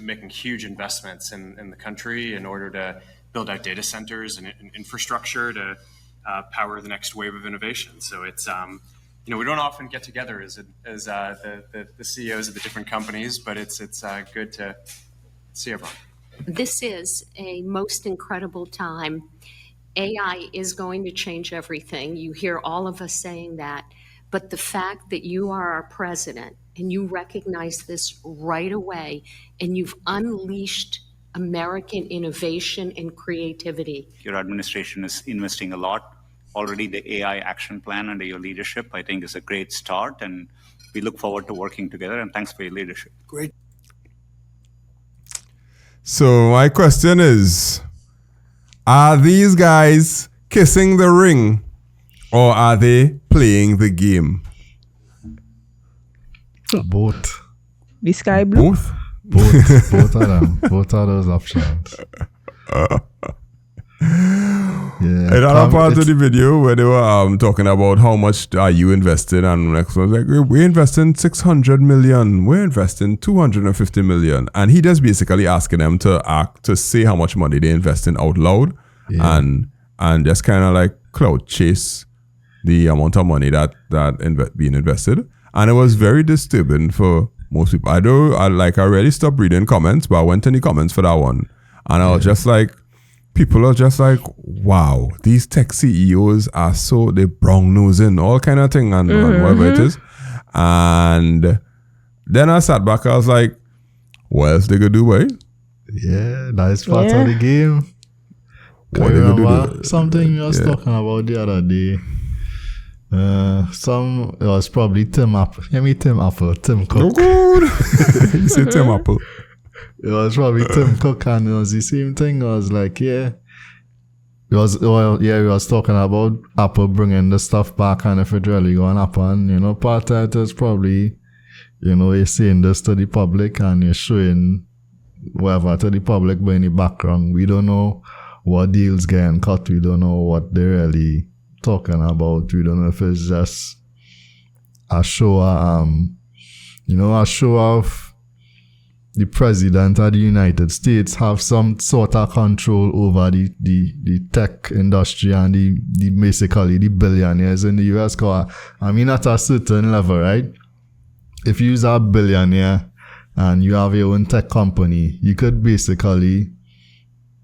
making huge investments in the country in order to build out data centers and infrastructure to power the next wave of innovation. So it's, we don't often get together as the CEOs of the different companies, but it's good to see everyone. This is a most incredible time. AI is going to change everything. You hear all of us saying that, but the fact that you are our president and you recognize this right away and you've unleashed American innovation and creativity. Your administration is investing a lot. Already the AI action plan under your leadership, I think, is a great start, and we look forward to working together, and thanks for your leadership. Great. So my question is, are these guys kissing the ring or are they playing the game? Both. The sky blue? Both? Both of them. Both of those options. Yeah. Another part of the video where they were talking about how much are you invested, and next one was like, we're investing 600 million, we're investing 250 million, and he just basically asking them to say how much money they investing out loud, and just kind of like cloud chase the amount of money that being invested, and it was very disturbing for most people. I already stopped reading comments, but I went in the comments for that one, and I was just like, people are just like, wow, these tech CEOs are so, they brown-nosing, all kind of thing, and whatever it is. And then I sat back, I was like, what else they could do, right? Yeah, that is part of the game. What they could do? Something I was talking about the other day. It was probably Tim Apple. Tim Cook. Oh, good. You said Tim Apple. It was probably Tim Cook, and it was the same thing. I was like, we was talking about Apple bringing the stuff back, and if it really going to happen, part of it is probably, you're saying this to the public and you're showing whatever to the public, but in the background, we don't know what deals getting cut. We don't know what they're really talking about. We don't know if it's just a show, a show of the president of the United States have some sort of control over the tech industry and the basically the billionaires in the US. Cause at a certain level, right? If you're a billionaire and you have your own tech company, you could basically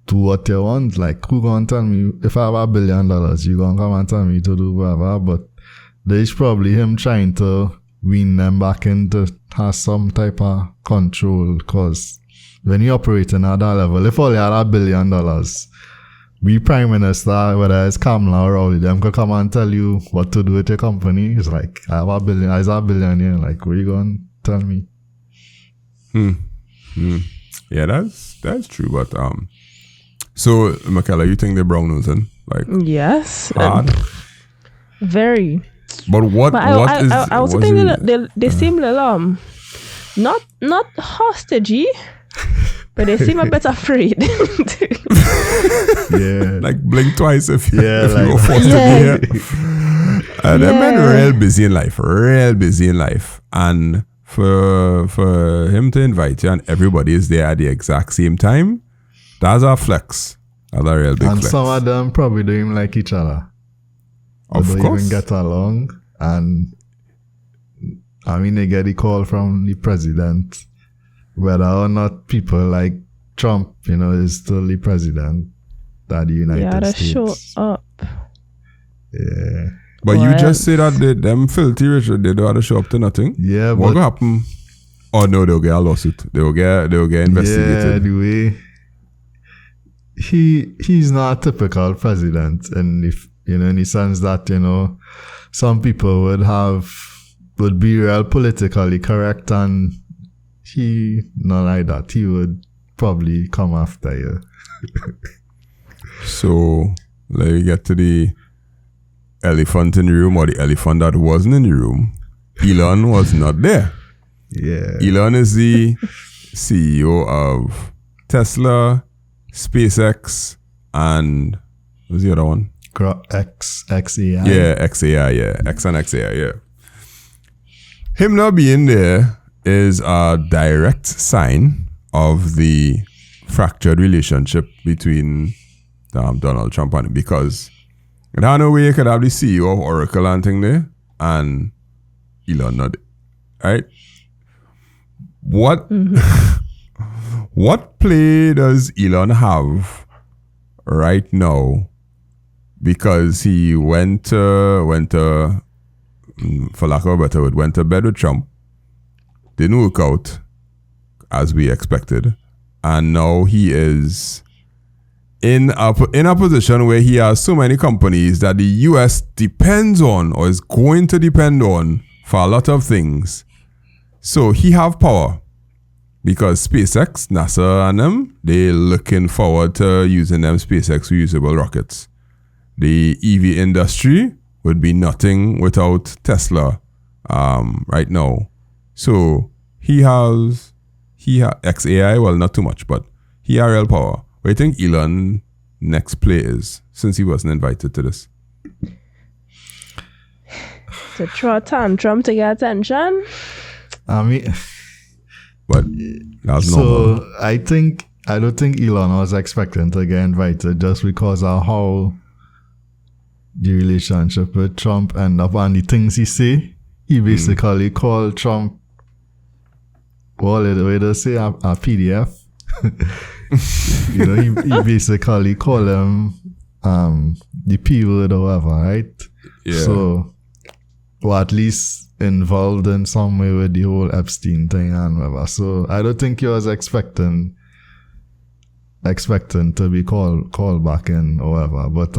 do what you want. Like, who gonna tell me if I have $1 billion, you gonna come and tell me to do whatever? But there's probably him trying to win them back into has some type of control, because when you operate in at that level, if all you had $1 billion, we prime minister, whether it's Kamala or all of them, could come and tell you what to do with your company. It's like, I have $1 billion, I was a billionaire. Like, what are you going to tell me? Yeah, that's true. But so Michaela, you think they're brown nosing? Like, yes, hard? very. But what? But I also think they seem a little not hostagey, but they seem a bit afraid. Yeah. Like blink twice if you Yeah, like- go forced to be here. Them men are real busy in life, and for him to invite you and everybody is there at the exact same time, that's a flex. That's a real big And flex. some of them probably don't even like each other. Of They don't course. even get along. And I mean, they get a call from the president, whether or not people like Trump, is still the president of the United Yeah, to States. show up. Yeah. But you Well, just say that them filthy rich, they don't have to show up to nothing. Yeah, What but will happen? Oh no, they'll get a lawsuit. They'll get yeah, investigated. the way he's not a typical president, and if in the sense that some people would be real politically correct, and he not like that. He would probably come after you. So let me get to the elephant in the room, or the elephant that wasn't in the room. Elon was not there. Yeah. Elon is the CEO of Tesla, SpaceX, and what's the other one? XAI. Yeah, XAI, yeah. X and XAI, yeah. Him not being there is a direct sign of the fractured relationship between Donald Trump and him, because I no way you could have the CEO of Oracle and thing there and Elon not there, right? What play does Elon have right now? Because he went to for lack of a better word, went to bed with Trump, didn't work out as we expected, and now he is in a position where he has so many companies that the US depends on, or is going to depend on, for a lot of things. So he have power because SpaceX, NASA and them, they looking forward to using them SpaceX reusable rockets. The EV industry would be nothing without Tesla right now. So he has XAI, well, not too much, but he has real power. What do you think Elon next play is, since he wasn't invited to this? To throw a tantrum to get attention. I mean, But that's normal. so I don't think Elon was expecting to get invited just because of how the relationship with Trump ended up and the things he say. He basically called Trump, what did they say, a PDF. He basically called him the P word or whatever, right? Yeah. So, or at least involved in some way with the whole Epstein thing and whatever. So I don't think he was expecting to be called back in or whatever. But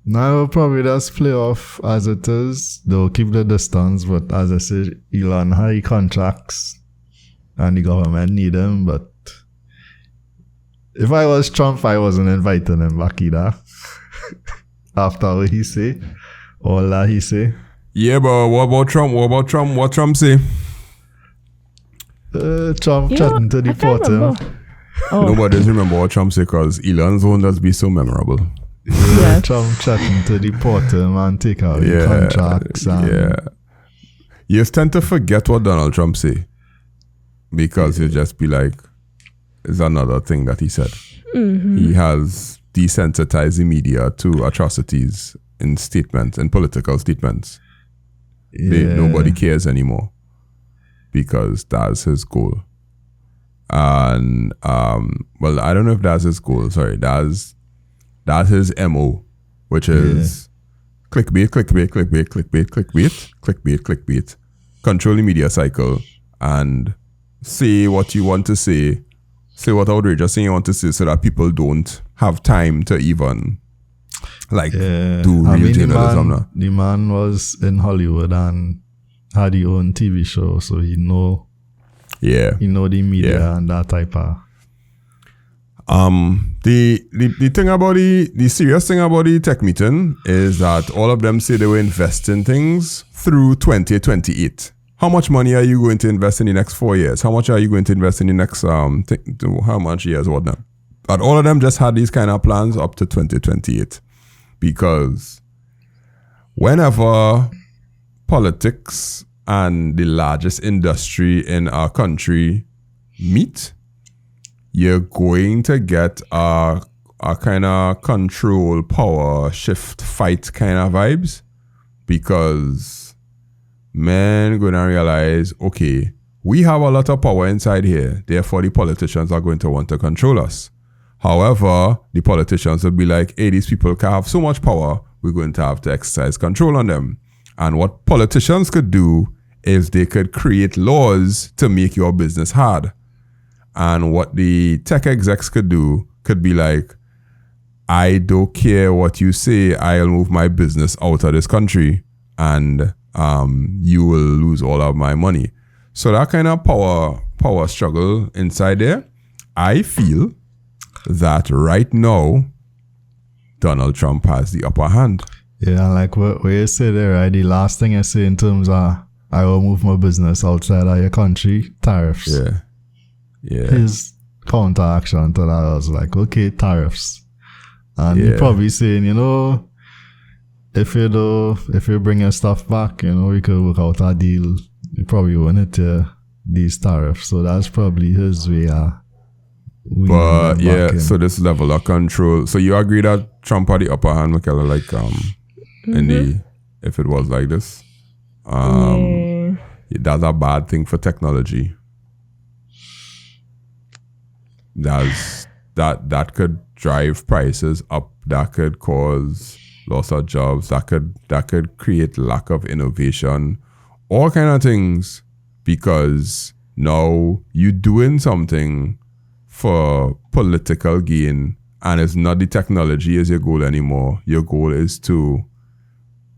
now probably just play off as it is. They'll keep the distance, but as I said, Elon high contracts and the government need him. But if I was Trump, I wasn't inviting him back either. After what he say, all that he say. Yeah, but what about Trump? What Trump say? Trump threatened to deport him. Nobody does remember what Trump say because Elon's own does be so memorable. Yeah, Trump threatened to deport him and take out the contracts. And You tend to forget what Donald Trump say because you just be like, it's another thing that he said. He has desensitized the media to atrocities in statements, in political statements. Nobody cares anymore because that's his goal. And well, I don't know if that's his goal. Sorry, that's his MO, which is clickbait, control the media cycle and say what you want to say say what outrageous thing you want to say so that people don't have time to even do real journalism. The man was in Hollywood and had his own TV show, so he know the media and that type of. The thing about the serious thing about the tech meeting is that all of them say they will invest in things through 2028. How much money are you going to invest in the next 4 years? How much are you going to invest in the next how much years? What now? But all of them just had these kind of plans up to 2028, because whenever politics and the largest industry in our country meet, you're going to get a kind of control, power, shift, fight kind of vibes, because men going to realize, okay, we have a lot of power inside here, therefore the politicians are going to want to control us. However, the politicians will be like, hey, these people can have so much power, we're going to have to exercise control on them. And what politicians could do is they could create laws to make your business hard. And what the tech execs could do could be like, I don't care what you say, I'll move my business out of this country and you will lose all of my money. So that kind of power struggle inside there, I feel that right now, Donald Trump has the upper hand. Yeah, like what you say there, right? The last thing I say in terms of I will move my business outside of your country, tariffs. Yeah. His counteraction to that was like, okay, tariffs. And he probably saying, if you bring your stuff back, we could work out a deal. You probably won't hit these tariffs. So that's probably his way of. But so this level of control. So you agree that Trump had the upper hand, Michaela, like in the, if it was like this, that's a bad thing for technology. That could drive prices up. That could cause loss of jobs. That could create lack of innovation, all kind of things, because now you're doing something for political gain, and it's not the technology is your goal anymore. Your goal is to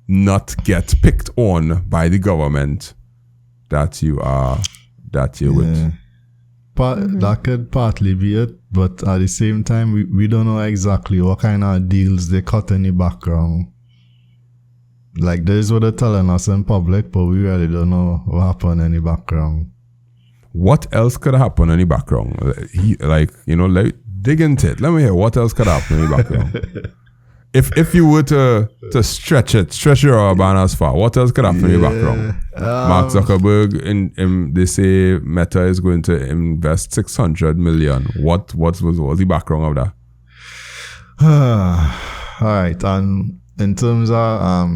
not get picked on by the government that you're with. That could partly be it, but at the same time, we don't know exactly what kind of deals they cut in the background. Like, this is what they're telling us in public, but we really don't know what happened in the background. What else could happen in the background? Dig into it. Let me hear what else could happen in the background. If you were to stretch your banners far, what else could happen in the background? Mark Zuckerberg, they say Meta is going to invest $600 million. What was the background of that? All right, and in terms of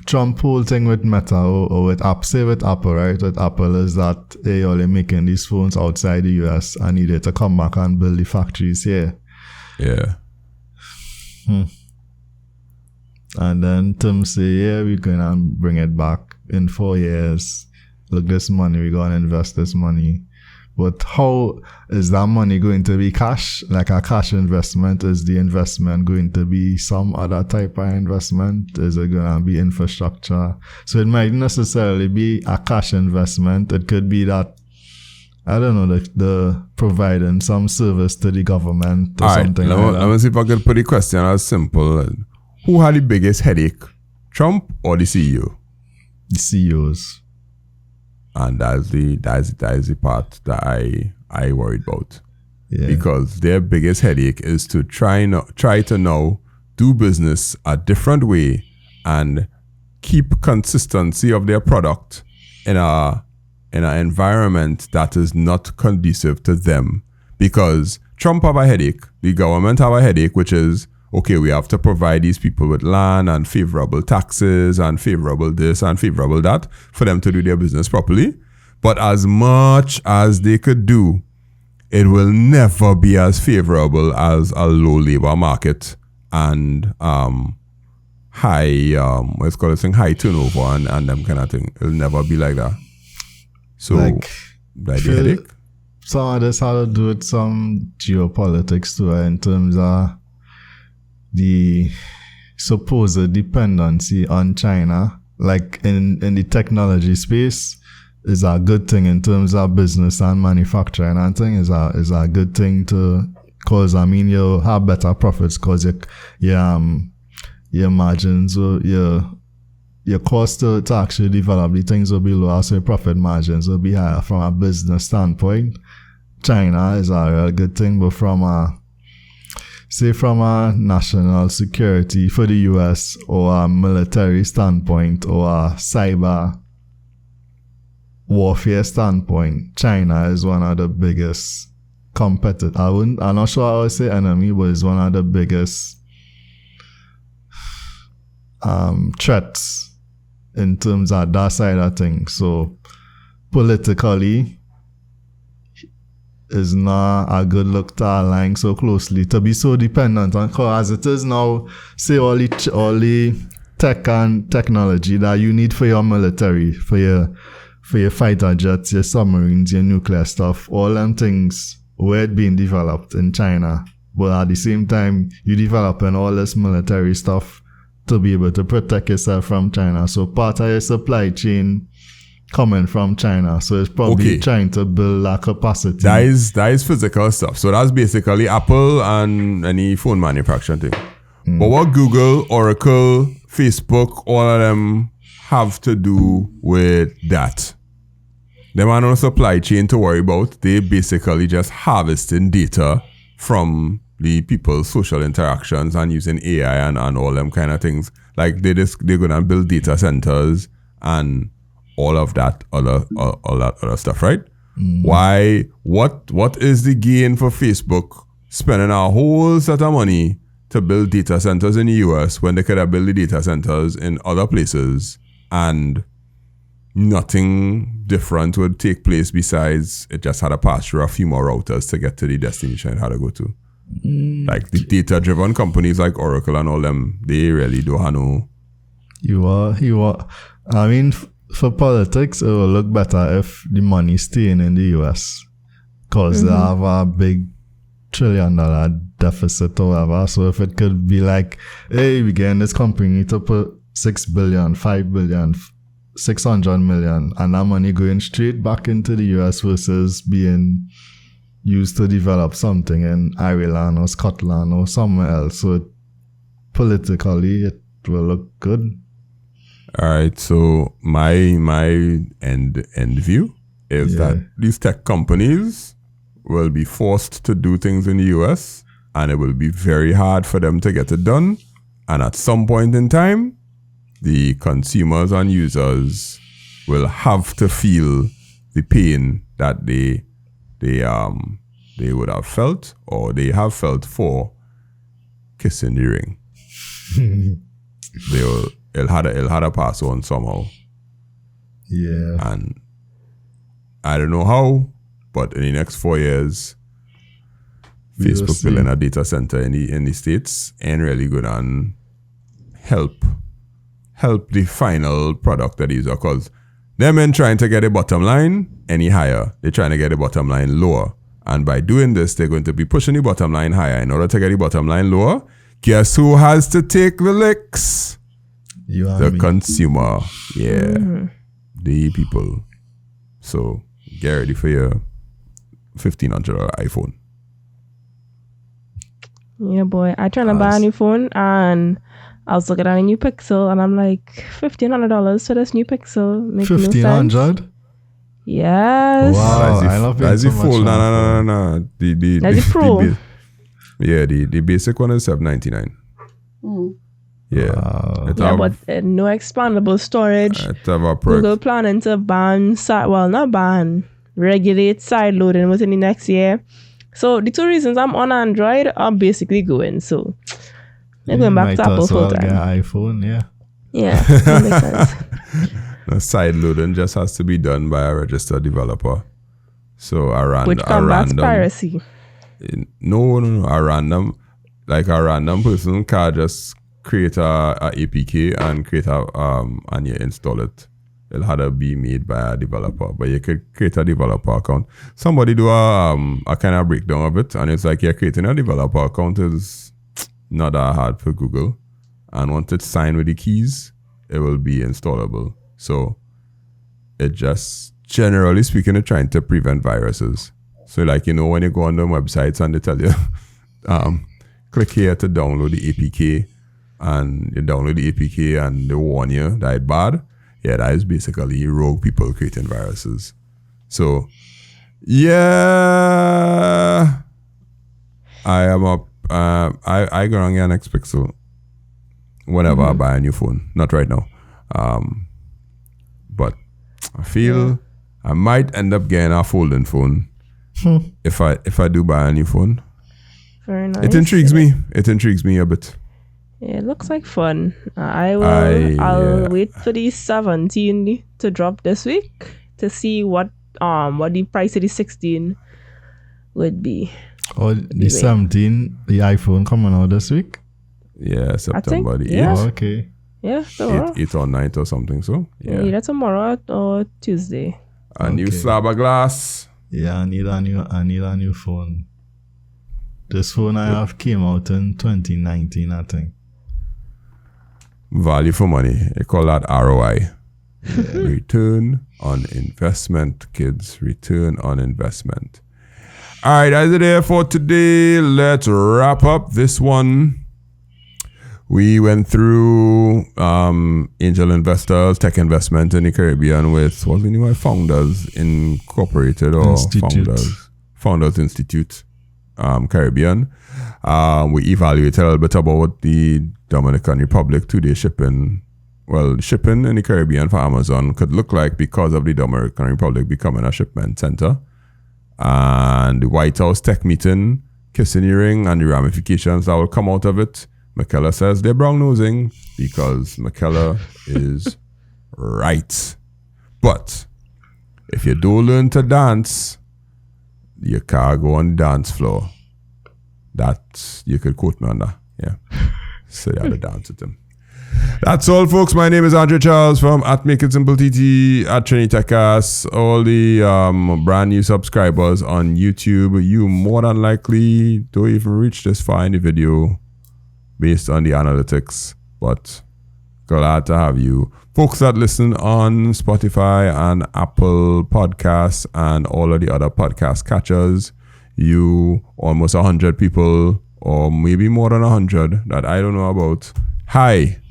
Trump whole thing with Meta or with Apple, right? With Apple is that they only making these phones outside the US and needed to come back and build the factories here. Yeah. And then Tim say, we're gonna bring it back in 4 years. Look, this money, we're gonna invest this money. But how is that money going to be cash? Like a cash investment? Is the investment going to be some other type of investment? Is it going to be infrastructure? So it might necessarily be a cash investment. It could be that, I don't know, the providing some service to the government or something like that. Let me see if I can put the question as simple. Who had the biggest headache? Trump or the CEO? The CEOs. And that's the part that I worried about. Yeah. Because their biggest headache is to try to now do business a different way and keep consistency of their product in an environment that is not conducive to them. Because Trump have a headache, the government have a headache, which is, okay, we have to provide these people with land and favorable taxes and favorable this and favorable that for them to do their business properly. But as much as they could do, it will never be as favorable as a low labor market and high turnover and them kind of thing. It'll never be like that. So, like the headache. some of this had to do with some geopolitics too, in terms of the supposed dependency on China, like in the technology space, is a good thing in terms of business and manufacturing. I think is a good thing to, cause I mean you have better profits because your margins or your cost to actually develop the things will be lower, so your profit margins will be higher from a business standpoint. China is a real good thing, but from a national security for the US or a military standpoint or a cyber warfare standpoint, China is one of the biggest competitors. I'm not sure I would say enemy, but it's one of the biggest threats in terms of that side of things. So politically, is not a good look to align so closely, to be so dependent on, because as it is now, say all the tech and technology that you need for your military, for your fighter jets, your submarines, your nuclear stuff, all them things were being developed in China. But at the same time, you developing all this military stuff to be able to protect yourself from China. So part of your supply chain coming from China, so it's probably trying to build that capacity. That is physical stuff. So that's basically Apple and any phone manufacturing thing. But what Google, Oracle, Facebook, all of them have to do with that? Them are no supply chain to worry about. They basically just harvesting data from the people's social interactions and using AI and all them kind of things. Like they're gonna build data centers and all of that other stuff, right? Why? What is the gain for Facebook spending a whole set of money to build data centers in the US when they could have built the data centers in other places and nothing different would take place besides it just had to pass through a few more routers to get to the destination it had to go to? Like the data-driven companies like Oracle and all them, they really don't have no. You are. I mean, for politics, it will look better if the money staying in the US, because they have a big $1 trillion deficit or whatever. So if it could be like, hey, we get this company to put $6 billion, $5 billion, $600 million, and that money going straight back into the US versus being used to develop something in Ireland or Scotland or somewhere else. So politically, it will look good. All right, so my end view is that these tech companies will be forced to do things in the US, and it will be very hard for them to get it done. And at some point in time, the consumers and users will have to feel the pain that they would have felt or they have felt for kissing the ring. It'll have to pass on somehow. Yeah. And I don't know how, but in the next 4 years, Facebook building a data center in the States ain't really good and help the final product that is, because them men trying to get the bottom line any higher. They're trying to get the bottom line lower. And by doing this, they're going to be pushing the bottom line higher. In order to get the bottom line lower, guess who has to take the licks? The consumer. Yeah. The people. So get ready for your $1,500 iPhone. Yeah, boy. I trying to buy a new phone and I was looking at a new Pixel and I'm like, $1,500 for this new Pixel. Makes no sense. $1,500? Yes. Wow, I love it so much. No. The Pro. The basic one is $799. Yeah. Wow. But no expandable storage. Google planning to regulate side loading within the next year. So the two reasons I'm on Android are basically going. So I'm going back to Apple full time. Get iPhone, yeah. Yeah, that makes sense. The side loading just has to be done by a registered developer. So which combats piracy. No. A random person can just create a APK and create and you install it. It'll have to be made by a developer, but you could create a developer account. Somebody do a kind of breakdown of it, and it's like you're creating a developer account is not that hard for Google, and once it's signed with the keys, it will be installable. So it just, generally speaking, it's trying to prevent viruses. So like, when you go on the websites and they tell you, click here to download the APK, and you download the APK and they warn you that it's bad. Yeah, that is basically rogue people creating viruses. So, yeah, I am up. I go on get next Pixel whenever I buy a new phone. Not right now, but I feel I might end up getting a folding phone if I do buy a new phone. Very nice. It intrigues me. It intrigues me a bit. Yeah, it looks like fun. I'll wait for the 17 to drop this week to see what the price of the 16 would be. Oh, the 17, the iPhone coming out this week? Yeah, September the 8th. Yeah. Oh, okay. Yeah, tomorrow. 8 or 9th or something, so yeah. Either tomorrow or Tuesday. A new slab of glass. Yeah, I need a new phone. This phone I have came out in 2019, I think. Value for money. They call that ROI. Return on investment, kids. Return on investment. All right, that's it there for today. Let's wrap up this one. We went through angel investors, tech investment in the Caribbean with what we knew as Founders Incorporated or Institute. Founders Institute Caribbean. We evaluated a little bit about the Dominican Republic 2-day shipping. Well, shipping in the Caribbean for Amazon could look like because of the Dominican Republic becoming a shipment center. And the White House tech meeting, kissing the ring, and the ramifications that will come out of it. McKellar says they're brown-nosing because McKellar is right. But if you don't learn to dance, you can't go on the dance floor. That, you could quote me on that. Yeah. So you had to dance with him. That's all, folks. My name is Andre Charles from @MakeItSimpleTT, @TriniTechCast. All the brand new subscribers on YouTube, you more than likely don't even reach this far in the video based on the analytics, but glad to have you. Folks that listen on Spotify and Apple Podcasts and all of the other podcast catchers, you almost 100 people, or maybe more than 100 that I don't know about. Hi.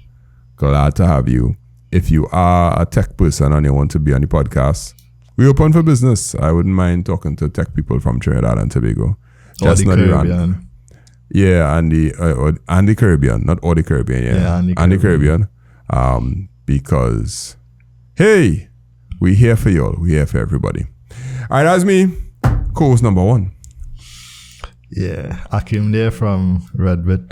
Glad to have you. If you are a tech person and you want to be on the podcast, we're open for business. I wouldn't mind talking to tech people from Trinidad and Tobago. Or the Caribbean. Yeah, and the Caribbean, not all the Caribbean. Yeah, and the Caribbean. Because, hey, we're here for y'all. We're here for everybody. All right, that's me, co-host number 1. Yeah, I came there from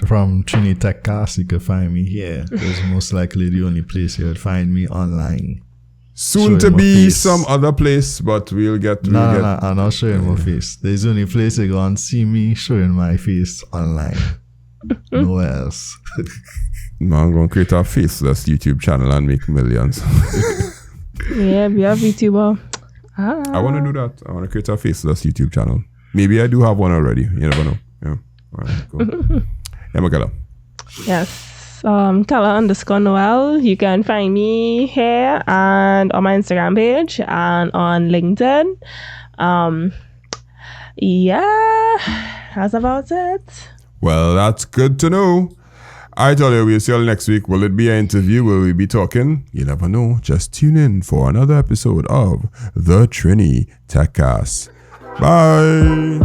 from TriniTechCast. You could find me here. It's most likely the only place you would find me online. Soon to be some other place, but we'll get. No, I'm not showing my face. There's the only place you go and see me showing my face online. Nowhere else. No, I'm going to create a faceless YouTube channel and make millions. Yeah, be a VTuber. I want to do that. I want to create a faceless YouTube channel. Maybe I do have one already. You never know. Yeah. All right, cool. Yeah, Makala. Yes. Kala_Noel. You can find me here and on my Instagram page and on LinkedIn. Yeah, that's about it. Well, that's good to know. I tell you, we'll see you all next week. Will it be an interview? Will we be talking? You never know. Just tune in for another episode of the TriniTechCast. Bye.